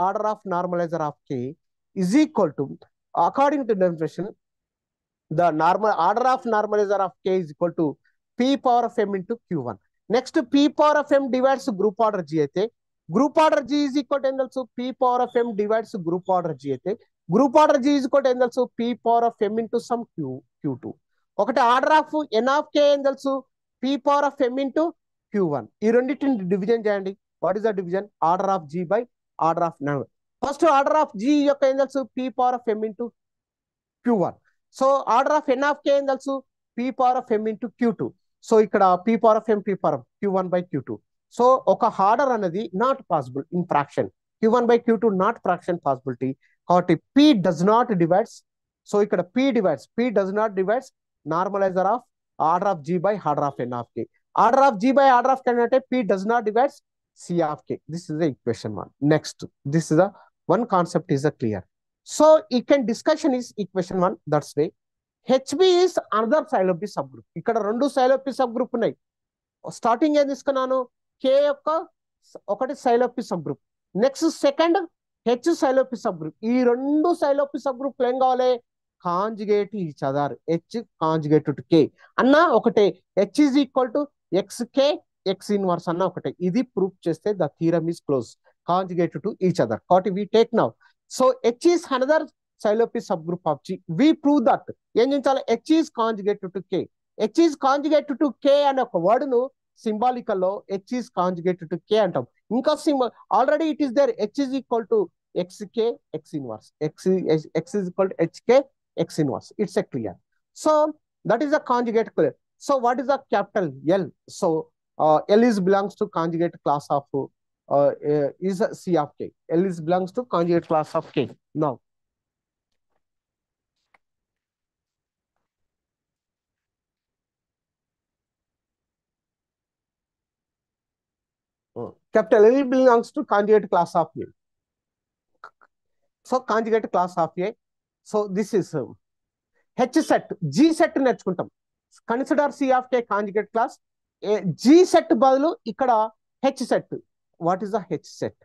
S2: order of normalizer of K is equal to, according to definition, the normal order of normalizer of K is equal to P power of M into Q1. Next, P power of M divides group order G అయితే group order G is equal to also P power of M divides group order G అయితే group order G is equal to also P power of M into some Q2. ఒకటి order of N of K and also P power of M into Q1. ఈ రెండింటిని division చేయండి. What is the division? Order of G by order of number. First order of G యొక్క ఏం తెలుసు? P power of M into Q1. So, order of N of K and also P power of M into Q2. So ఇక్కడ p power of m p power q1/q2. So ఒక order అనేది not possible in fraction, q1/q2 not fraction possibility. కాబట్టి p does not divides. So ఇక్కడ p does not divides normalizer of order of g by order of n of k. Order of g by order of k అంటే p does not divides c of k. This is the equation 1. Next, this is the one concept is clear. So you can discussion is equation 1. That's way. HB is another Sylopi subgroup. ఇక్కడ రెండు Sylopi subgroup ఉన్నాయి. Starting ఏం తీసుకున్నాను, K యొక్క ఒకటి Sylopi subgroup. Next second H Sylopi subgroup. ఈ రెండు Sylopi subgroup ఏం కావాలి, conjugate each other. H conjugate to K అన్న ఒకటే. H is equal to XK X inverse అన్న ఒకటే. ఇది ప్రూఫ్ చేస్తే the theorem is closed. Conjugated to each other. What we take now. So H is another Sylopi subgroup of G. We prove that. H is conjugated to K. H is conjugated to K and a word no symbolical law. H is conjugated to K and inka symbol already it is there. H is equal to XK X inverse. X is equal to HK X inverse. It's a clear. So that is a conjugate clear. So what is a capital L? So L is belongs to conjugate class of is C of K. L is belongs to conjugate class of K. Now, capital L belongs to conjugate class of A. So conjugate class of A. So this is H set, G set నేర్చుకుంటాం. Consider C of K conjugate class. G set బదులు ఇక్కడ H set. What is the H set?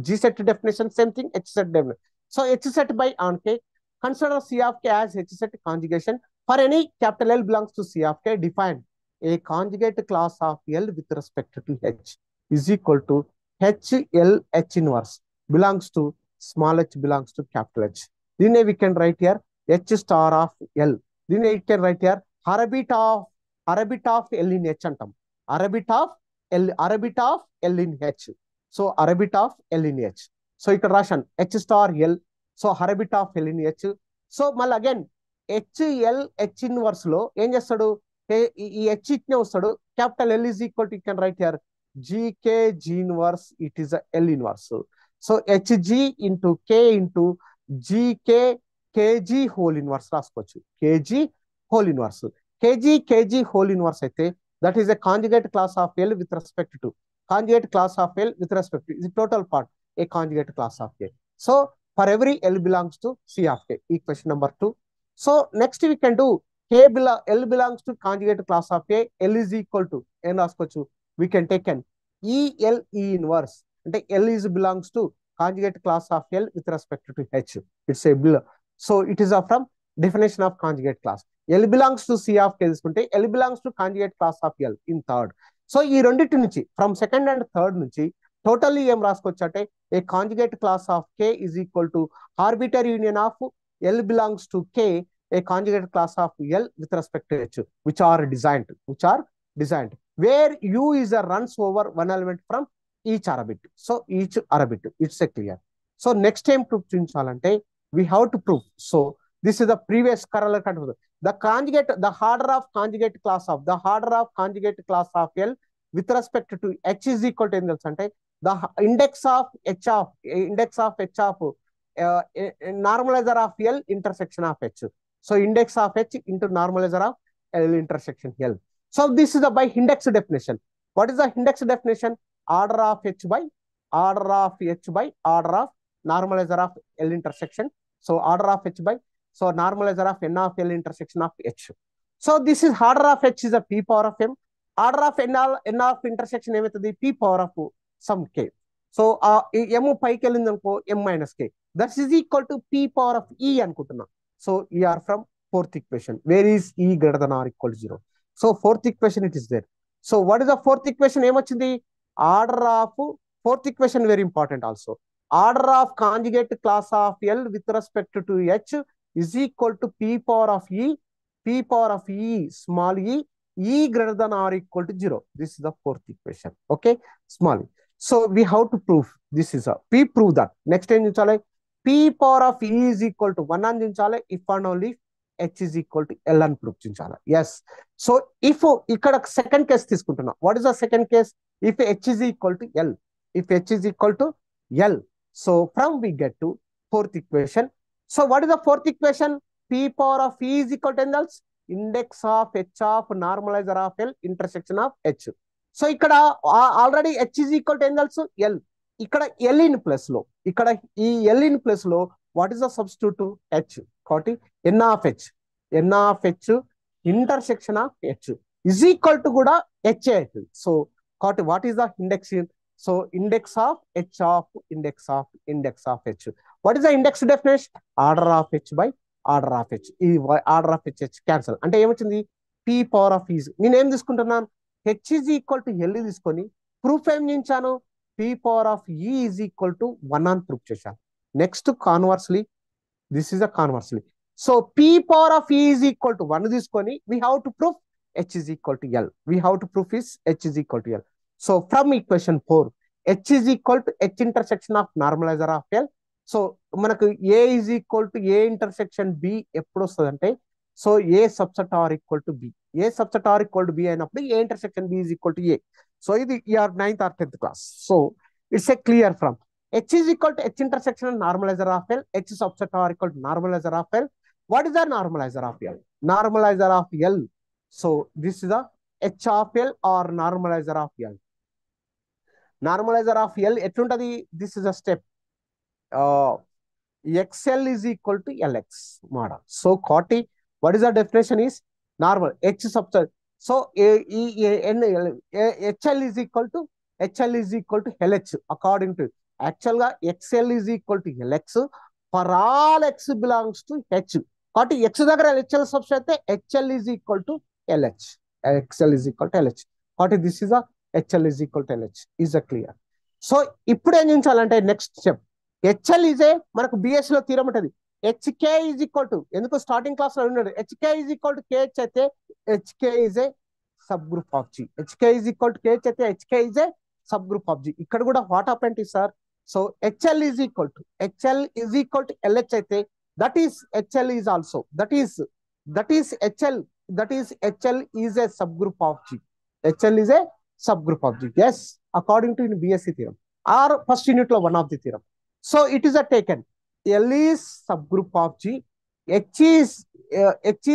S2: G set definition, same thing, H set definition. So H set by on K, consider C of K as H set conjugation. For any capital L belongs to C of K, define a conjugate class of L with respect to H is equal to HL H inverse belongs to small h belongs to capital H. Then we can write here H star of L. Then we can write here arbit of L in H antam. Arbit of L in H. So arbit of L in H. So ఇక్కడ రాశాను H star L. So arbit of L in H. So మళ్ళీ again HL H inverse లో ఏం చేస్తాడు, ఈ H ఇట్నే వస్తాడు. Capital L is equal to, you can write here GK G inverse, it is a L inverse. So HG into K into GK KG whole inverse రాసుకోవచ్చు. KG whole inverse. KG whole inverse అయితే that is a conjugate class of L with respect to. Conjugate class of L with respect to is the total part, a conjugate class of K. So for every L belongs to C of K. Equation number 2. So next we can do L belongs to conjugate class of K. L is equal to n రాసుకోవచ్చు. We can take an EL E inverse. అంటే L is belongs to conjugate class of L with respect to H. It's a below. So it is from definition of conjugate class. L belongs to C of K తీసుకుంటే L belongs to conjugate class of L in third. So ఈ రెండింటి నుంచి from second and third నుంచి totally ఏం రాసుకోవచ్చు అంటే a conjugate class of K is equal to arbitrary union of L belongs to K, a conjugate class of L with respect to H, which are designed, where U is a runs over one element from each orbit. So each orbit, it's a clear. So next time proof చూపించాలంటే we have to prove. So this is the previous correlate. The order of conjugate class of L with respect to H is equal to అంటే the index of H of normalizer of L intersection of H. So index of H into normalizer of L intersection L. So this is the by index definition. What is the index definition? Order of H by order of normalizer of L intersection. So order of H by, so normalizer of n of L intersection of H. So this is order of H is a p power of m. Order of n of intersection ఏమవుతుంది, p power of some k. So m పైకి వెళ్ళింది అనుకో m minus k. That is equal to p power of e అనుకుంటున్నా. So we are from fourth equation. Where is e greater than or equal to 0? So fourth equation it is there. So what is the fourth equation? ఏమొచ్చింది, order of fourth equation very important also. Order of conjugate class of L with respect to H is equal to p power of e small e greater than or equal to 0. This is the fourth equation. Okay, small e. So we have to prove this is a p, prove that. Next time p power of e is equal to 1 అందించాలి if and only H is equal to L అని prove చేయాలి. Yes. So if ఇక్కడ second case తీసుకుంటున్నా, what is the second case? If H is equal to L, if H is equal to L, so from we get to fourth equation. So what is the fourth equation? P power of E is equal to else index of H of normalizer of L intersection of H. So ఇక్కడ already H is equal to else L. ఇక్కడ L in plus లో, ఇక్కడ ఈ L in plus లో what is the substitute? H. కాబట్టి N of H, N of H intersection of H is equal to కూడా H అవుతుంది. So కాబట్టి what is the index? So index of H of index of H. What is the index definition? Order of H by order of H. ఈ order of H cancel అంటే ఏమొచ్చింది? P power of E. నేను ఏం తీసుకుంటున్నాను? H is equal to L తీసుకొని proof ఏం చేయించాను? P power of E is equal to 1 అని ప్రూఫ్ చేశాను. Next conversely, this is a conversely. So P power of E is equal to 1 తీసుకొని we have to prove H is equal to L. We have to prove is H is equal to L. So from equation 4, H is equal to H intersection of normalizer of L. So మనకు A is equal to A intersection B ఎప్పుడు వస్తుంది అంటే, so A subset or equal to B, A subset or equal to B అయినప్పుడు A intersection B is equal to A. So ఇది your 9th or 10th class. So it's a clear from H is equal to H intersection normalizer of L, H subset are equal to normalizer of L. What is the normalizer of L? Normalizer of L. So this is the H of L or normalizer of L. Normalizer of L ఎట్లుంటది? This is a step. XL is equal to LX model. So Coty, what is the definition is normal H subset. So HL is equal to LH according to actually XL is equal to LX for all X belongs to H. Coty X దగ్గర HL subset HL is equal to LH. XL is equal to LH. Coty this is a HL is equal to LH. Is a clear? So ఇప్పుడు ఏం చేయాలంటే next step HL is a మనకు BS లో theorem ఉంటుంది. HK is equal to, ఎందుకు starting class లో ఉన్నాడు, HK is equal to KH అయితే HK is a subgroup of G. HK is equal to KH అయితే HK is a subgroup of G. ఇక్కడ కూడా what happened sir? So HL is equal to LH అయితే that is HL is also that is HL is a subgroup of G. HL is a subgroup of G. Yes, according to BSc theorem or first unit లో one of the theorem. So it is a taken L is subgroup of G, H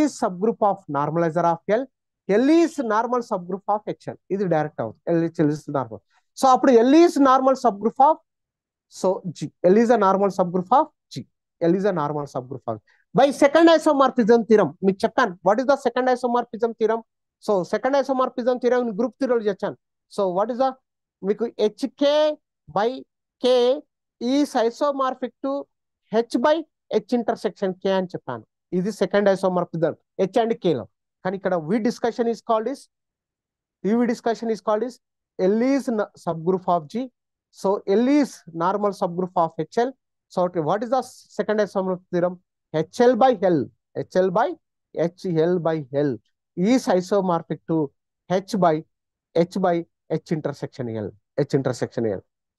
S2: is subgroup of normalizer of L, L is normal subgroup of HL. This is direct out. LHL is normal. So after L is normal subgroup of, so G, L is a normal subgroup of G. L is a normal subgroup of. By second isomorphism theorem, me cheppan. What is the second isomorphism theorem? So second isomorphism theorem in group theory checkan. So what is the meeku HK by K is isomorphic to H by H intersection K అని చెప్పాను. ఇది second isomorphism H and K లో. కానీ ఇక్కడ V discussion is called is L is subgroup of G. So L is normal subgroup of HL. So what is the second isomorphism theorem? HL by L is isomorphic to H by H intersection L.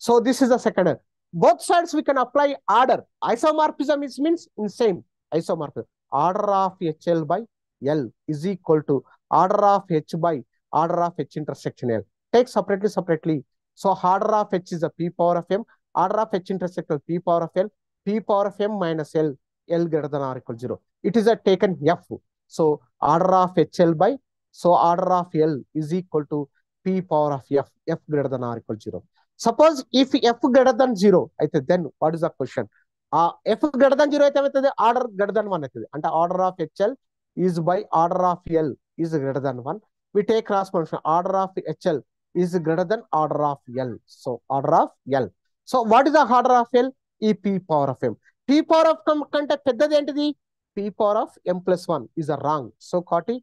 S2: So this is the second. Both sides we can apply order. Isomorphism is means in same isomorphism. Order of HL by L is equal to order of H by order of H intersection L. Take separately. So order of H is a P power of M. Order of H intersection P power of L. P power of M minus L. L greater than or equal to 0. It is a taken F. So order of HL by, so order of L is equal to P power of F. F greater than or equal to 0. Suppose if F greater than 0 అయితే then what is the question? F greater than 0 అయితే ఏమవుతుంది? Order greater than 1 అవుతుంది. అంటే order of HL is by order of L is greater than 1. We take cross function. Order of HL is greater than order of L. So order of L. So what is the order of L? ఈ P power of M. P power of M కంటే పెద్దది ఏంటిది? P power of M plus 1 is a wrong. So Kati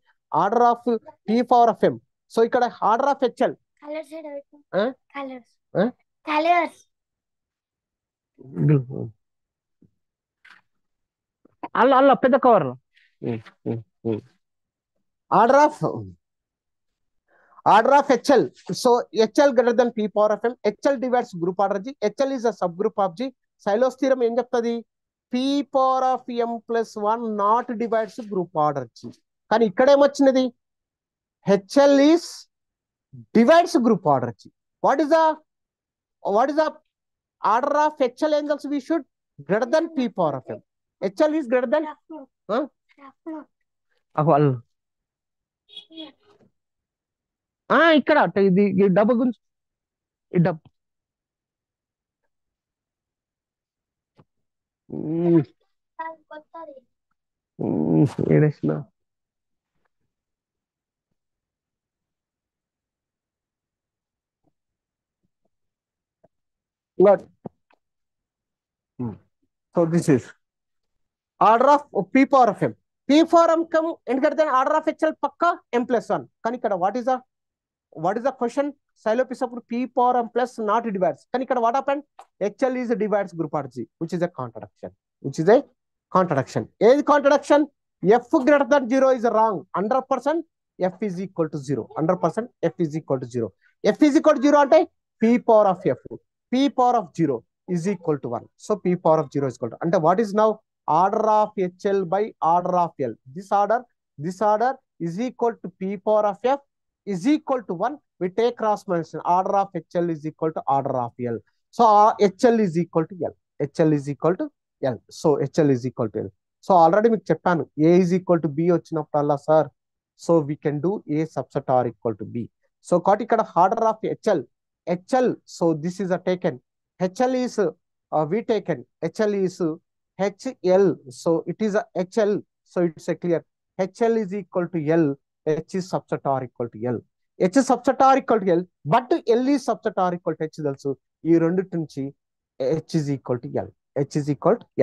S2: order of P power of M. So ఇక్కడ order of HL.
S5: Colors.
S2: అల్ల పెద్ద cover order of HL. So HL greater than P power of M. HL divides group order G. HL is a subgroup of G. Silos theorem ఏం చెప్తుంది? p power of m plus 1 not divides group order G. కానీ ఇక్కడ ఏమొచ్చినది HL is divides group order G. What is the order of HL angles we should greater than p power of m. HL is greater than ఇక్కడ ఇది డబ్బు గురించి ఈ డబ్బు ఏడేసిన so this is order of p power of m. p power of m ఎందుకంటే order of HL Pakka m plus 1 కానీ ఇక్కడ what is the question Silopis of p power m plus not divides కానీ ఇక్కడ what happened HL is divides group order G which is a contradiction ఏది contradiction f greater than 0 is wrong 100% f is equal to 0 100% f is equal to 0 f is equal to 0 అంటే p power of f p power of 0 is equal to 1 so p power of 0 is equal to అంటే what is now order of HL by order of L this order is equal to p power of f is equal to 1 we take cross multiplication order of HL is equal to order of L so HL is equal to L so HL is equal to L so already మీకు చెప్పాను a is equal to b వచ్చినప్పుడల్లా sir so we can do a subset or equal to b so కాబట్టి ఇక్కడ order of HL so this is a taken HL is we taken HL is HL so it is a HL so it's a clear HL is equal to L H is subset or equal to L H is subset or equal to L but L is subset or equal to H తెలుసు ఈ రెండిటి నుంచి H is equal to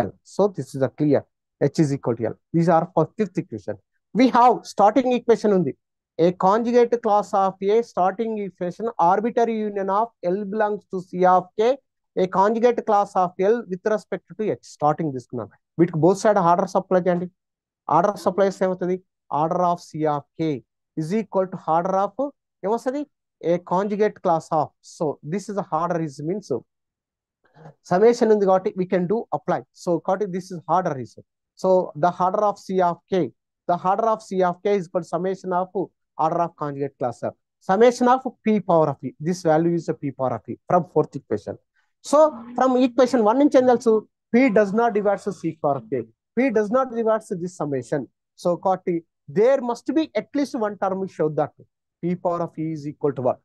S2: L so this is a clear H is equal to L these are for fifth equation we have starting equation ఉంది a conjugate class of A starting equation arbitrary union of L belongs to C of K a conjugate class of L with respect to H starting తీసుకున్నాం వీటికి both side order supply చేయండి order supply ఏమవుతుంది order of C of K is equal to order of ఏమొస్తుంది a conjugate class of so this is a order is means summation ఉంది కాబట్టి we can do apply so కాబట్టి this is order is so the order of C of K is equal to summation of order of conjugate class summation of p power of e this value is a p power of e from fourth equation so from equation 1 నుంచి ఏం తెలుసు p does not divides C power of K p does not divides this summation so కాబట్టి there must be at least one term which show that p power of e is equal to 1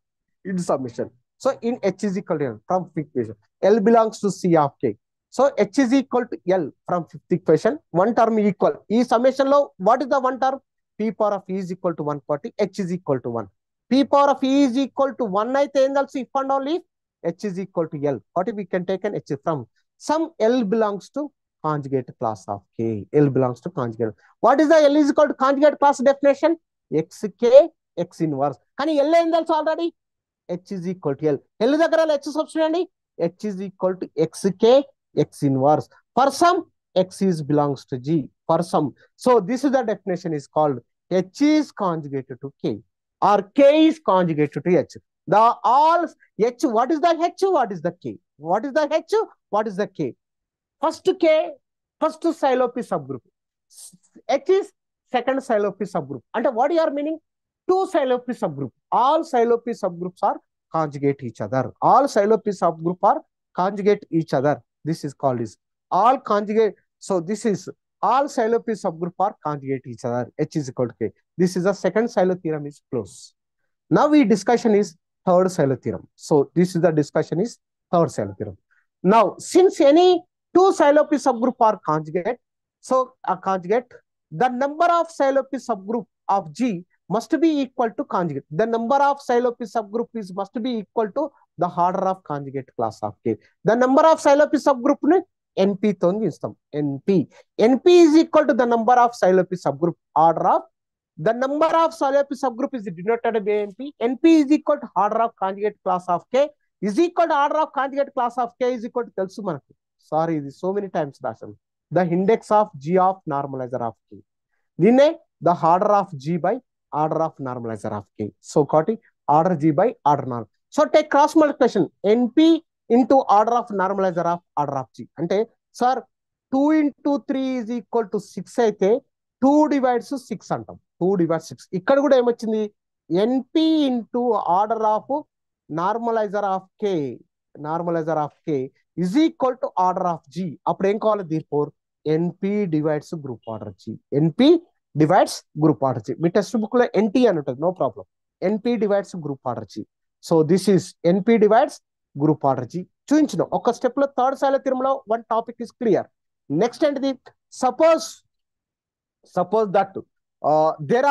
S2: in summation so in H is equal to L from fifth equation L belongs to C of K so H is equal to L from fifth equation one term equal ఈ summation లో what is the one term p power of e is equal to 1 కాబట్టి H is equal to 1 p power of e is equal to 1 అయితే ఏం తెలుసు if and only H is equal to L కాబట్టి we can take an H from some L belongs to conjugate class of K L belongs to conjugate what is the L is equal to conjugate class definition xk x inverse కానీ L ఏం తెలుసు already H is equal to L L దగ్గర H substitute అండి H is equal to xk x inverse for some x is belongs to G for some so this is the definition is called H is conjugated to K or K is conjugated to H the all H what is the H what is the K what is the H what is the K first K first Silopis subgroup H is second Silopis subgroup and what you are meaning two Silopis subgroup all Silopis subgroups are conjugate each other all Silopis subgroup are conjugate each other this is called is all conjugate so this is all Silopis subgroup are conjugate each other H is equal to K this is the second Silo theorem is close now we discussion is third Silo theorem so this is the discussion is third Silo theorem now since any two Silopis subgroup are conjugate so a conjugate the number of Silopis subgroup of G must be equal to conjugate the number of Silopis subgroup is must be equal to the order of conjugate class of K the number of Silopis subgroup ne NP తో ఇస్తాం NP is equal to the number of Silopis subgroup order of the number of Silopis subgroup is denoted by NP is equal to order of conjugate class of K is equal to order of conjugate class of K is equal to తెలుసు మనకు sorry ఇది so many times రాశాను the index of G of normalizer of K దీన్నే the order of G by order of normalizer of K so కాబట్టి order G by order normal so take cross multiplication NP into order of normalizer of order of G అంటే sir 2 into 3 is equal to 6 అయితే 2 divides 6 అంటాం. 2 divides 6. ఇక్కడ కూడా ఏమొచ్చింది? NP into order of normalizer of K is equal to order of G. అప్పుడు ఏం కావాలి? therefore NP divides group order G. NP divides group order G. మీ textbook లో NT అని ఉంటుంది, no problem. NP divides group order G. So this is NP divides group order G. చూపించిన ఒక step లో థర్డ్ సైల థియరంలో one topic is clear. Next ఏంటిది? Suppose that there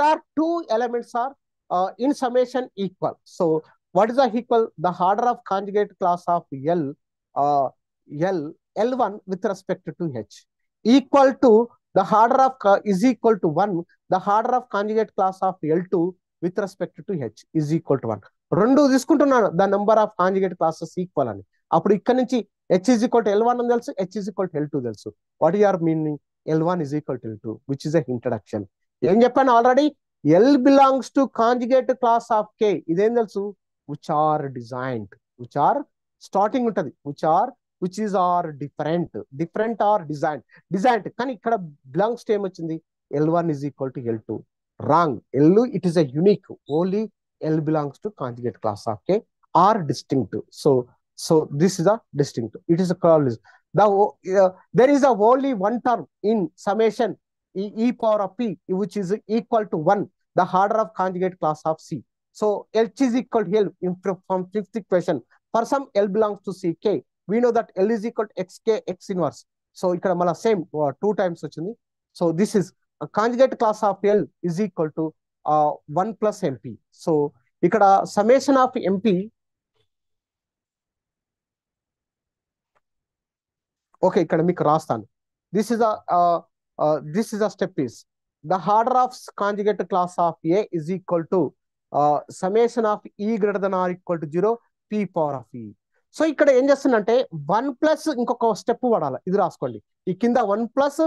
S2: are two elements are in summation equal. So what is the equal? The order of conjugate class of L1 with respect to H equal to the order of is equal to 1. The order of conjugate class of L2 with respect to H is equal to 1. రెండు తీసుకుంటున్నాను, the number of conjugate classes equal అని. అప్పుడు ఇక్కడ నుంచి H is equal to L1 అని తెలుసు, H is equal to L2 తెలుసు. What your meaning? L1 is equal to L2, which is a introduction. ఏం చెప్పాను already? L belongs to conjugate class of K. ఇదేం తెలుసు? which are designed, which are starting ఉంటది, which is are different or designed. కానీ ఇక్కడ belongs to ఏమొచ్చింది? L1 is equal to L2. wrong. It is a unique, only L belongs to conjugate class of K are distinct. So this is a distinct. It is a called there is a only one term in summation e power of P which is equal to 1, the order of conjugate class of C. So H is equal to L from fifth equation. For some L belongs to CK, we know that L is equal to XK X inverse. So ikkada mala same 2 times vachindi. So this is a conjugate class of L is equal to 1 plus MP. So ikkada summation of MP. Okay, ఇక్కడ మీకు రాస్తాను. This is a step is the order of conjugate class of A is equal to summation of E greater than or equal to 0 P power of E. So ఇక్కడ ఏం చేస్తుందంటే 1 plus ఇంకొక step పడాలి, ఇది రాసుకోండి. ఈ కింద 1 plus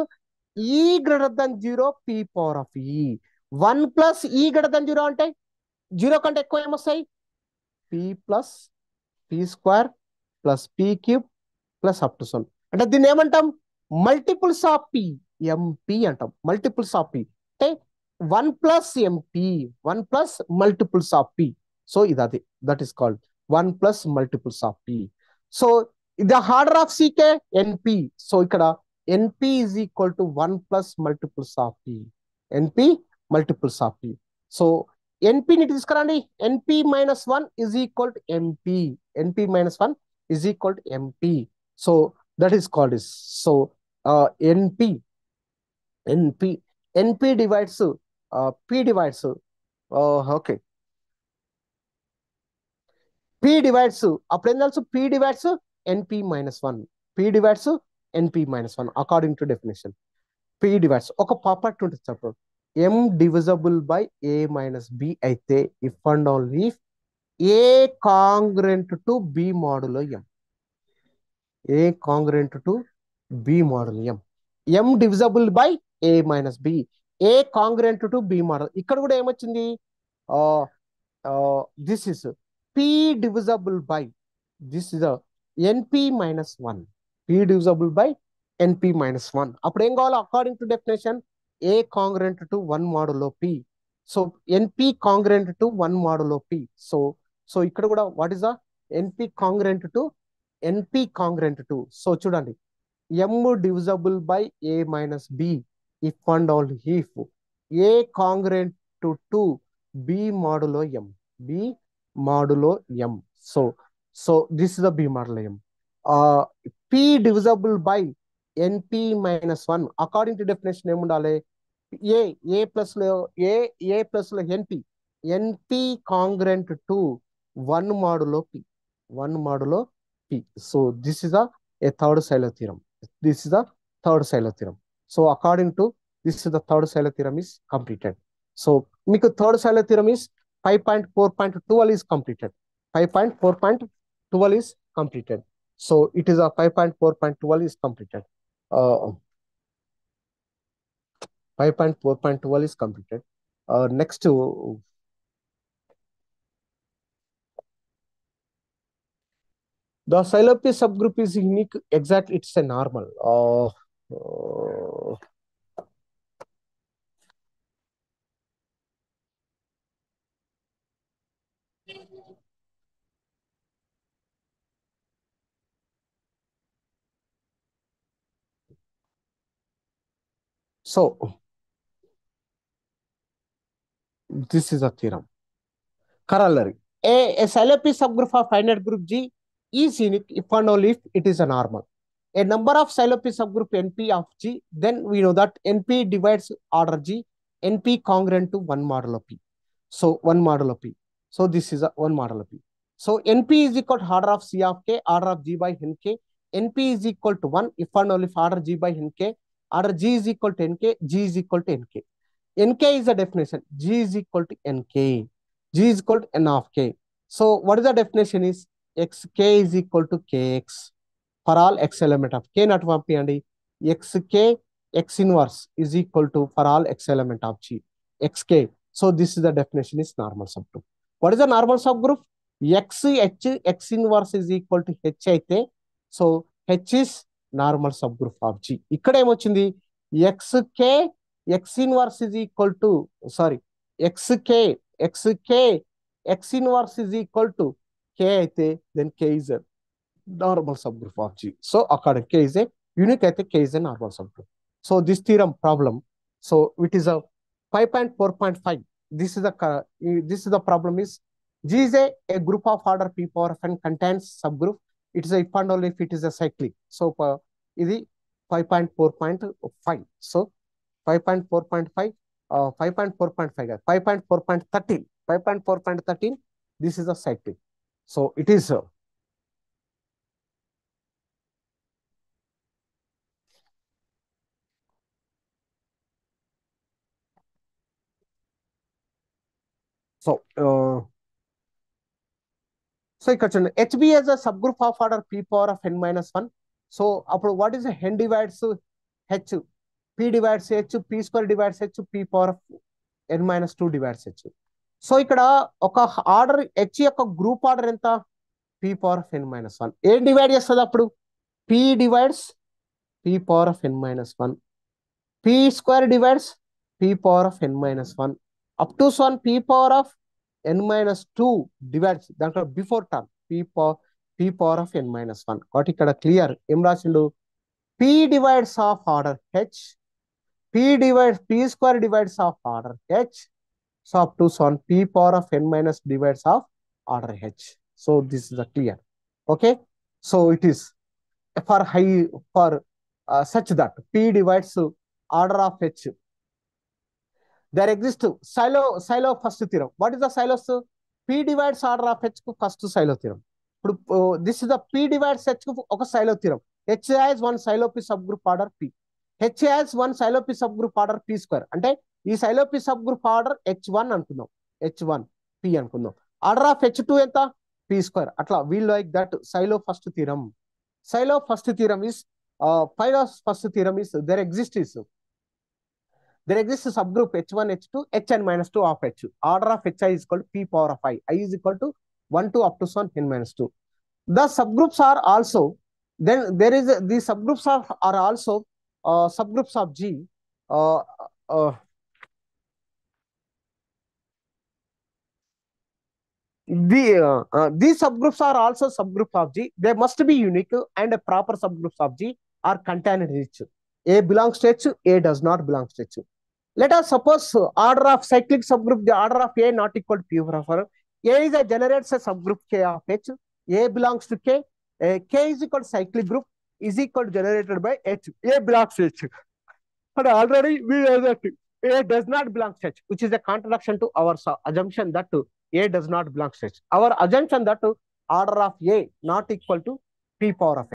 S2: E greater than 0 P power of E. 1 plus E greater than 0 అంటే 0 కంటే ఎక్కువ ఏమొస్తాయి? P plus P square plus P cube plus up to some. అంటే దీన్ని ఏమంటాం? మల్టిపుల్స్ ఆఫ్ పి, ఎంపీ అంటాం. మల్టిపుల్స్ ఆఫ్ పి అంటే 1 plus MP, 1 plus multiples of P. So ఇది అది, that is called 1 plus multiples of P. So the order of CK NP. So ఇక్కడ NP is equal to 1 plus multiples of P, NP multiples of P. So ఎన్పిని తీసుకురండి. ఎన్పి minus 1 is equal to MP, NP minus 1 is equal to MP. So that is called is NP divides P divides okay, P divides అప్పుడు ఏం తెలుసు? P divides NP minus 1, P divides NP minus 1 according to definition. P divides ఒక property ఉంటుంది చెప్పు, M divisible by A minus B అయితే if and only if A congruent to B modulo M. A congruent to B modulo M. M divisible by A minus B. A congruent to B model. ఇక్కడ కూడా ఏమొచ్చింది? This is P divisible by, this is a NP minus 1. P divisible by NP minus 1. అప్పుడు ఏం కావాలి? according to definition A congruent to 1 modulo P. So NP congruent to 1 modulo P. So ఇక్కడ కూడా what is the NP congruent to so చూడండి, M divisible by A minus B if and only if A congruent to 2 B modulo M. B modulo M. So this is the B modulo M. P divisible by NP minus 1 according to definition ఏముండాలి? A plus NP congruent to 1 modulo P. 1 modulo P. So this is a third Silo theorem. This is the third Silo theorem. So according to this is the third Silo theorem is completed. So మీకు third Silo theorem is 5.4.12 is completed. 5.4.12 is completed. So it is a 5.4.12 is completed. 5.4.12 is completed. Next to The Scilopy subgroup is unique. Exactly, it's a normal. So this is a theorem. Corollary. A Scilopy subgroup of finite group G is unique if and only if it is a normal. A number of Scilopy subgroup NP of G, then we know that NP divides order G, NP congruent to 1 modulo P. So 1 modulo P. So this is a 1 modulo P. So NP is equal to order of C of K, order of G by Nk. NP is equal to 1 if and only if order G by Nk, order G is equal to Nk, G is equal to Nk. Nk is the definition. G is equal to Nk. G is equal to N of K. So what is the definition is xk is equal to kx for all x element of k not పంపియండి. xk x inverse is equal to for all x element of G. xk. So this is the definition is normal subgroup. What is the normal subgroup? x h x inverse is equal to h అయితే so h is normal subgroup of G. ఇక్కడ ఏమొచ్చింది xk x inverse is equal to sorry xk xk x inverse is equal to k అయితే then k is a normal subgroup of G. So according K is a unique, I think K is a normal subgroup. So this theorem problem. So it is a 5.4.5. This is the problem is G is a group of order P power f and contains subgroup. It is a if and only if it is a cyclic. So ఇది 5.4.5. So 5.4.5 5.4.5 5.4.13 5.4.13 this is a cyclic. So it is so so ఇక్కడ చూడండి HB as a subgroup of order P power of n minus 1. So అప్పుడు what is n divides h, P divides h, P square divides h, P power of n minus 2 divides h. So ఇక్కడ ఒక order h యొక్క group order ఎంత P power of n minus 1. ఏం divide చేస్తుంది అప్పుడు P divides P power of n minus 1. P square divides P power of n minus 1 up to so on P power of n minus 2 divides దాంట్లో before term P power of n minus 1. కాబట్టి ఇక్కడ clear ఏం రాసిండు P divides of order h, P square divides of order h, so up to so on P power of n minus divides of order h. So this is a clear. Okay, so it is for high for such that P divides order of h. There exists silo first theorem. What is the silos? P divides order of h first silo theorem. This is the P divides h ఒక silo theorem. H has one silo P subgroup order P. H has one silo P subgroup order P square. అంటే ఈ silo P subgroup order H1 అనుకుందాం. H1 P అనుకుందాం. Order of H2 ఎంత P square. అట్లా we like that silo first theorem. Silo first theorem is Pylos first theorem is there exists a subgroup H1, H2, Hn minus 2 of H. Order of Hi is equal to P power of I. I is equal to 1 to up to son n minus 2. The subgroups are also, then there is the subgroups are also subgroups of G. These subgroups are also subgroup of G. They must be unique and a proper subgroups of G are contained in H. A belongs to H, A does not belong to H. Let us suppose order of cyclic subgroup, the order of A not equal to P of R. A is a generates a subgroup K of H. A belongs to K. K is equal to cyclic group is equal to generated by H. A belongs to H. But already we know that A does not belong to H, which is a contradiction to our assumption that A does not belong to H. Our assumption that order of A not equal to P power of H.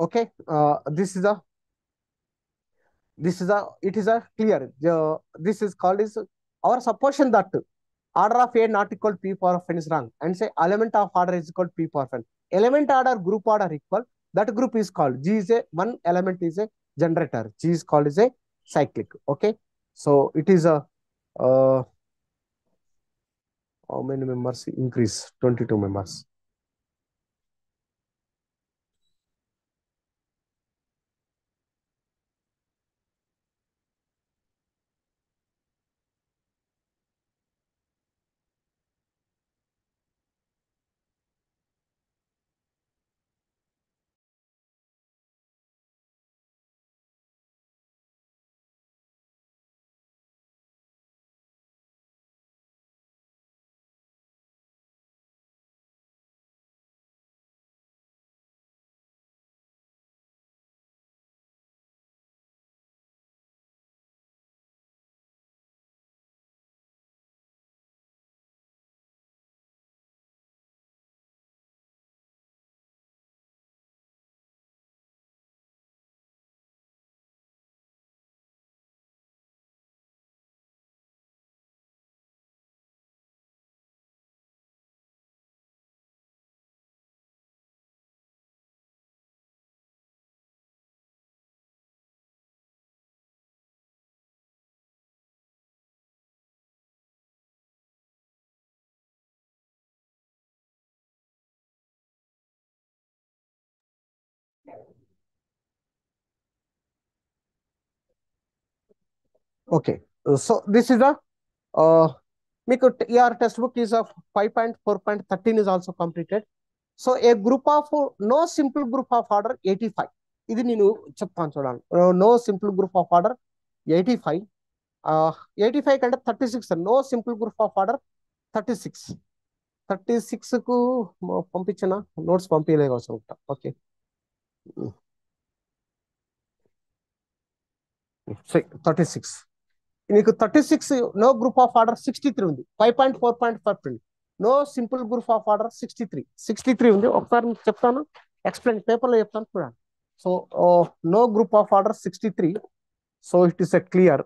S2: Okay, it is a clear. This is called is our supposition that order of A not equal to P power of n is wrong, and say element of order is equal to P power of n. Element order, group order equal. That group is called G is a one element is a generator. G is called as a cyclic. Okay, so it is a how many members increase? 22 members. Okay, so this is a మీకు your textbook is of 5.4.13 is also completed. So a group of no simple group of order 85. ఇది నేను చెప్తాను చూడండి. No simple group of order 85. 85 కంటే 36 no simple group of order 36. 36 కు పంపించిన notes పంపించలేదు అవసరం. ఓకే, సరే 36 నీకు 36 నో గ్రూప్ ఆఫ్ ఆర్డర్ 63 ఉంది. 5.4.5 no simple group of order 63 ఉంది. ఒకసారి మీకు చెప్తాను, ఎక్స్ప్లెయిన్ పేపర్లో చెప్తాను చూడండి. So no group of order 63. So it is a clear.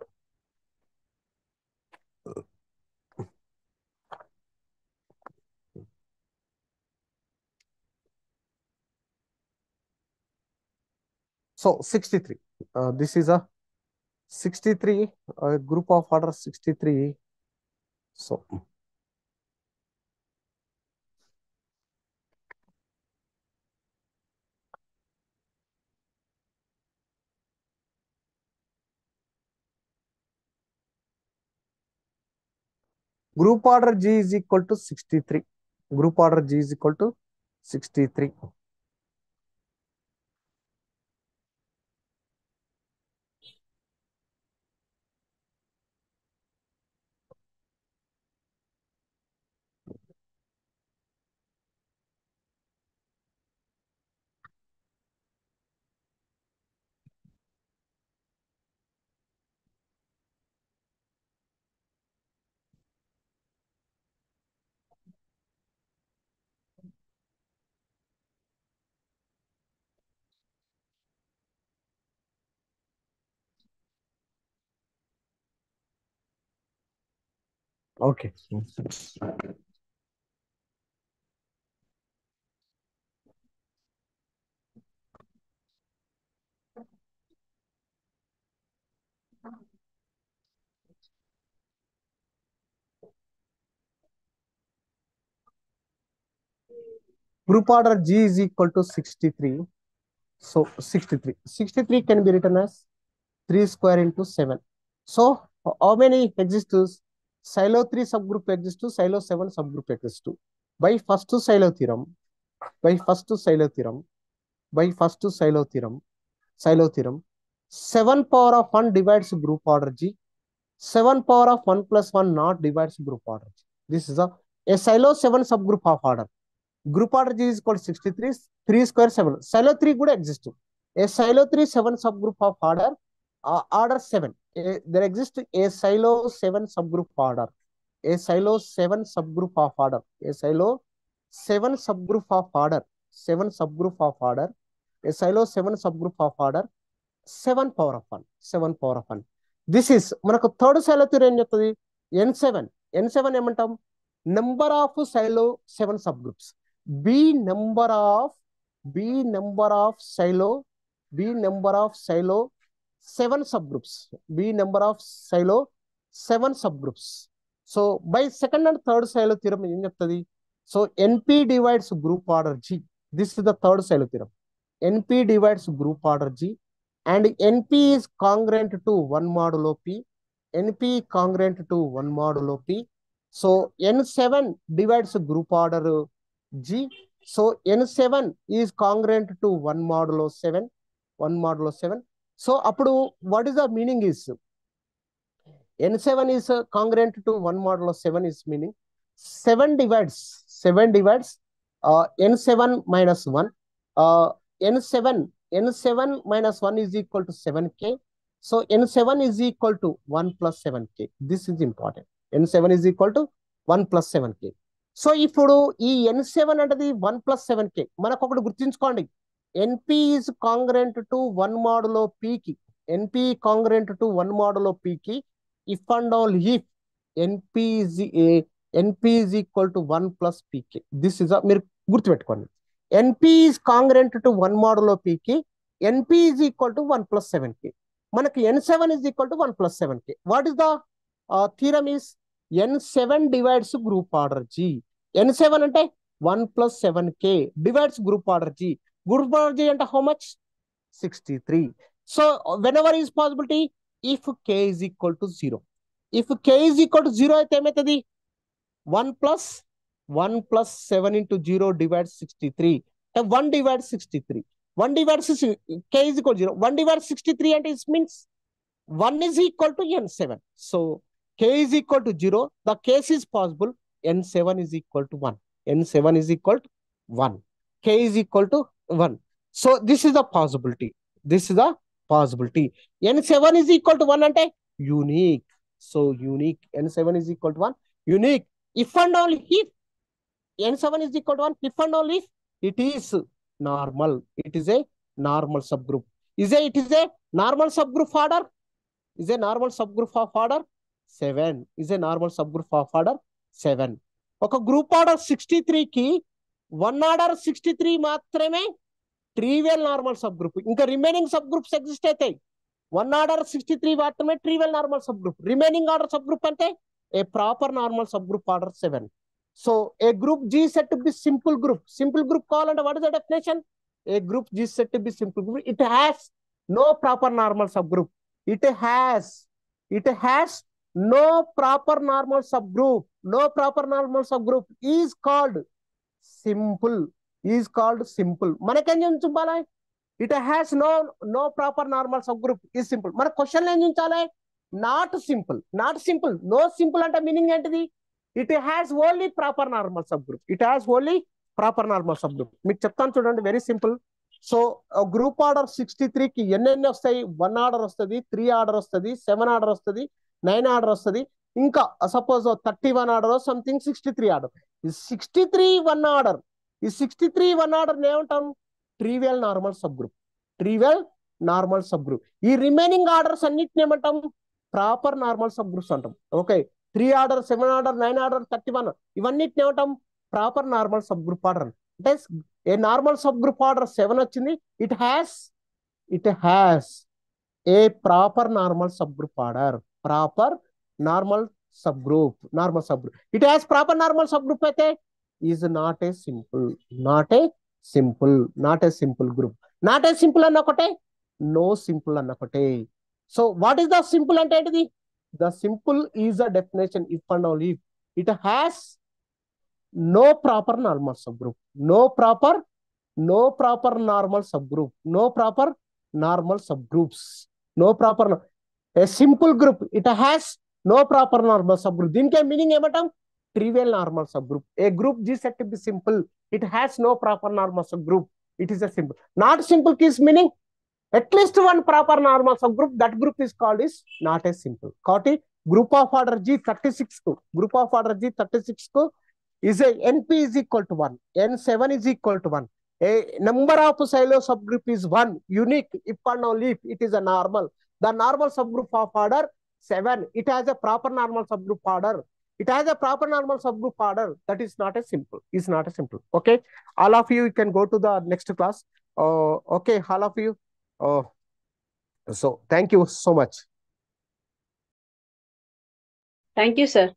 S2: So 63. This is a 63 group of order 63. So group order G is equal to 63. Group order G is equal to 63. Okay. Group order G is equal to 63. So 63 can be written as 3 square into 7. So how many exists? Silo 3 subgroup exists to Silo 7 subgroup exists to. By first Silo theorem, by first Silo theorem, by first Silo theorem, 7 power of 1 divides group order G. 7 power of 1 plus 1 not divides group order G. This is a Silo 7 subgroup of order. Group order G is equal to 63, 3 square 7. Silo 3 could exist. A Silo 3 7 subgroup of order, order 7. There exists a Silo 7 subgroup order. A Silo 7 subgroup of order. A Silo 7 subgroup of order. 7 subgroup of order A silo 7 subgroup of order 7 power of 1. 7 power of 1. This is మనకు third Sylow theory ఏం చెప్తుంది? N7 ఏమంటాం? Number of Sylow 7 subgroups. B number of Sylow 7 subgroups. B number of Sylow 7 subgroups. So by second and third Sylow theorem ఏం చెప్తుంది? So NP divides group order G. This is the third Sylow theorem. NP divides group order G and NP is congruent to 1 modulo P. NP congruent to 1 modulo P. So N7 divides group order G. So N7 is congruent to 1 modulo 7. 1 modulo 7. So appudu what is the meaning is N7 is congruent to 1 modulo 7 is meaning 7 divides N7 minus 1. N7 minus 1 is equal to 7k. So N7 is equal to 1 plus 7k. This is important. N7 is equal to 1 plus 7k. So ఇప్పుడు ఈ N7 అంటే 1 plus 7k మనకు ఒకటి గుర్తుంచుకోండి. NP is congruent to 1 modulo P కి. NP congruent to 1 modulo P కి if and only if NP is equal to 1 plus pk. This is మీరు గుర్తుపెట్టుకోండి. NP is congruent to 1 modulo P కి NP is equal to 1 plus 7k. మనకి N7 is equal to 1 plus 7k. What is the theorem is N7 divides group order G. N7 అంటే 1 plus 7k divides group order G. Group order G అంటే how much? 63. So whenever is possibility, if k is equal to 0. If k is equal to 0 అయితే ఏమవుతుంది? 1 plus 7 into 0 divides 63. 1 divides 63. 1 divides k is equal to 0. 1 divides 63 and it means 1 is equal to N7. So k is equal to 0. The case is possible. N7 is equal to 1. N7 is equal to 1. K is equal to 1. So this is the possibility. N7 is equal to 1 ante unique. So unique. N7 is equal to 1. Unique. If and only if N7 is equal to 1, if and only if it is normal. It is a normal subgroup. It is a normal subgroup order? Is a normal subgroup of order 7. Is a normal subgroup of order 7. ఒక group order 63 కి 1 order 63 మాత్రమే trivial normal subgroup. ఇంకా remaining subgroups exist అవుతాయి. 1 order 63 మాత్రమే trivial normal subgroup. Remaining order subgroup అంటే a proper normal subgroup order 7. So a group G is said to be simple group. Simple group call and what is the definition? A group G is said to be simple group. It has no proper normal subgroup. It has no proper normal subgroup. No proper normal subgroup is called simple. మనకేం చూపాలి? It has no proper normal subgroup is simple. మన question ఏం చూపించాలి? Not simple. No simple అంటే meaning ఏంటిది? It has only proper normal subgroup. మీకు చెప్తాను చూడండి, very simple. So group order 63 కి ఎన్ని వస్తాయి? 1 ఆర్డర్ వస్తుంది, 3 ఆర్డర్ వస్తుంది, 7 ఆర్డర్ వస్తుంది, 9 ఆర్డర్ వస్తుంది, ఇంకా సపోజ్ 31 ఆర్డర్ సంథింగ్ 63 ఆర్డర్. ఈ 63 1 ఆర్డర్ ఏమంటాం? Trivial normal subgroup. ఈ రిమైనింగ్ ఆర్డర్స్ అన్నిటిని ఏమంటాం? ప్రాపర్ నార్మల్ సబ్ గ్రూప్స్ అంటాం. ఓకే, 3 ఆర్డర్, 7 ఆర్డర్, 9 ఆర్డర్, 31 ఇవన్నిటిని ఏమంటాం? Proper normal subgroup order. అంటే a normal subgroup order 7 వచ్చింది. It has a proper normal subgroup order. Normal subgroup. It has proper normal subgroup అయితే is not a simple group. Not a simple అన్న ఒకటే, no simple అన్న ఒకటే. So what is the simple అంటే ఏంటిది? The simple is a definition if and only if it has no proper normal subgroup. No proper normal subgroup. No proper normal subgroups. A simple group, it has no proper normal subgroup. దీనికి meaning ఏమంటాం? Trivial normal subgroup. A group G set to be simple. It has no proper normal subgroup. It is a simple. Not simple is meaning at least one proper normal subgroup. That group is called is not a simple. కాబట్టి group of order G36 is a NP is equal to 1. N7 is equal to 1. A number of silo subgroup is one, unique, if and only if it is a normal. The normal subgroup of order 7. It has a proper normal subgroup order. It has a proper normal subgroup order. That is not a simple. Is not a simple. Okay. All of you can go to the next class. Okay, all of you. So thank you so much.
S4: Thank you, sir.